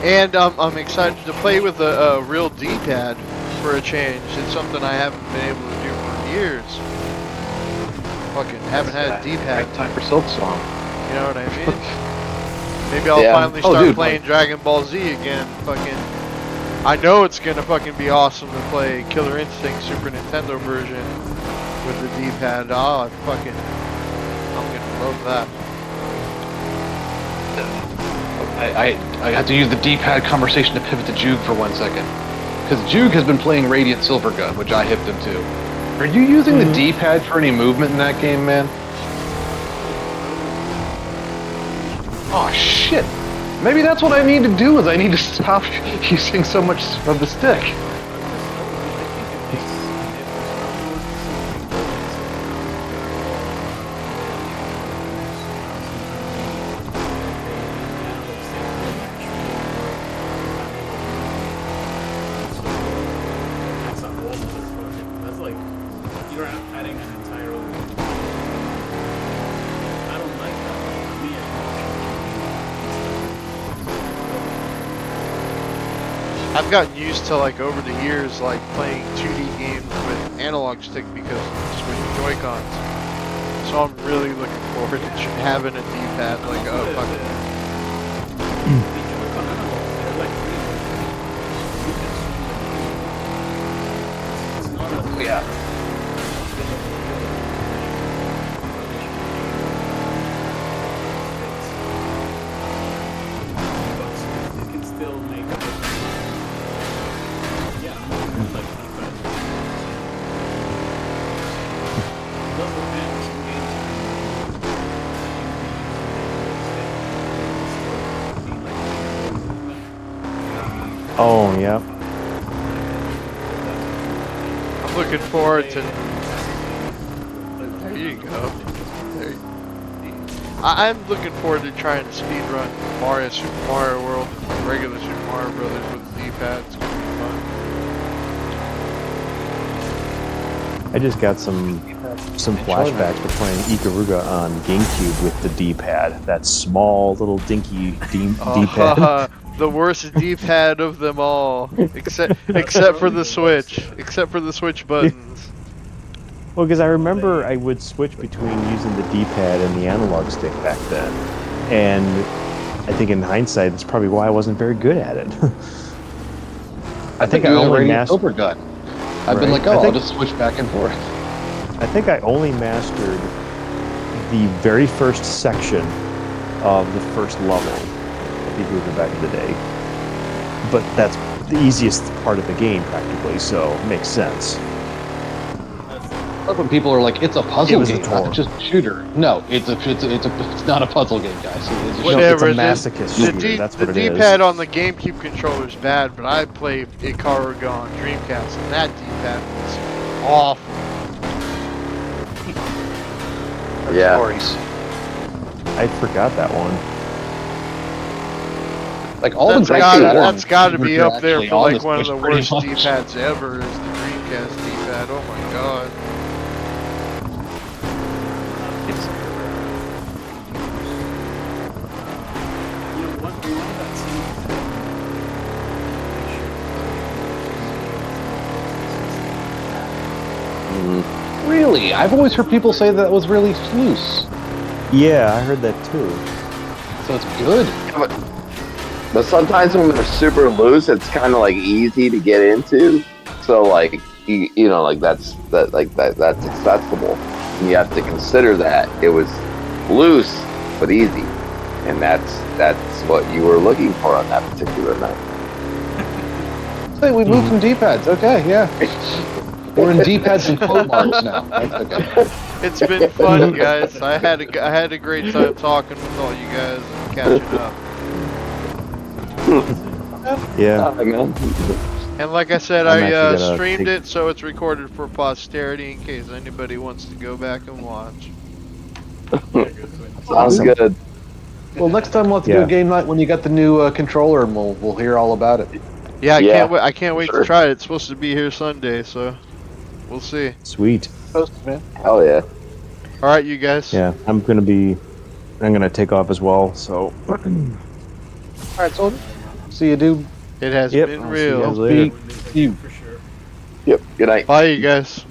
And I'm excited to play with a real D-pad for a change. It's something I haven't been able to do for years. Fucking haven't had a D-pad. Time for Silk Song. You know what I mean? Maybe I'll Yeah. finally Oh, start dude, playing Dragon Ball Z again. Fucking, I know it's gonna fucking be awesome to play Killer Instinct Super Nintendo version with the D-pad. I'm gonna love that. I had to use the D-pad conversation to pivot to Juke for 1 second. Because Juke has been playing Radiant Silvergun, which I hipped him to. Are you using the D-pad for any movement in that game, man? Oh shit! Maybe that's what I need to do, is I need to stop using so much of the stick. I've gotten used to like over the years like playing 2D games with analog stick because of Switch Joy-Cons. So I'm really looking forward to having a D-pad like a fucking. The Joy-Con analogs, they're like it's not a Yeah. it can still make a difference. Yeah, like D-pad. It does depend on some games. Oh, yeah. I'm looking forward to. There you go. There you... I'm looking forward to trying to speedrun Mario Super Mario World and regular Super Mario Brothers with the D-pad. It's gonna be I just got some flashbacks to playing Ikaruga on GameCube with the D-pad. That small little dinky D-pad. The worst D-pad of them all, except for the Switch, buttons. Well, because I remember I would switch between using the D-pad and the analog stick back then, and I think in hindsight, that's probably why I wasn't very good at it. I think I I was only already mastered- overgun. I've been Right. like, I oh, think- I'll just switch back and forth. I think I only mastered the very first section of the first level of Ikaruga back in the day, but that's the easiest part of the game practically, so it makes sense. I love when people are like, it's a It puzzle was a game, tour. not just a shooter. No, it's not a puzzle game, guys. It's a No, Whatever. it's a masochist The shooter, that's what the it is. D-pad on the GameCube controller is bad, but I played Ikaruga on Dreamcast, and that D-pad was awful. Yeah. Stories. I forgot that one. Like all the That's got to be are up there actually for on like the one of the Switch pretty worst much. D-pads ever. Is the Dreamcast D-pad? Oh my god. Really? I've always heard people say that was really loose. Yeah, I heard that too. So it's good. But sometimes when they're super loose, it's kind of like easy to get into. So like you know, like that's accessible. And you have to consider that it was loose but easy, and that's what you were looking for on that particular night. Hey, we moved from D-pads. Okay, yeah. We're in D-pads and quote marks now. That's okay. It's been fun, guys. I had a great time talking with all you guys and catching up. Yeah. Man. And like I said, I'm I actually gonna streamed take- it, so it's recorded for posterity in case anybody wants to go back and watch. Sounds good. Well, next time we'll have to do Yeah. a game night when you got the new controller, and we'll hear all about it. Yeah, Yeah, I can't wait sure. to try it. It's supposed to be here Sunday, so we'll see. Sweet. Man. Hell yeah. All right, you guys. Yeah, I'm gonna take off as well, so. All right, so see you, dude. It has Yep, been I'll see you real. guys later. You. For sure. Yep. Good night. Bye, you guys.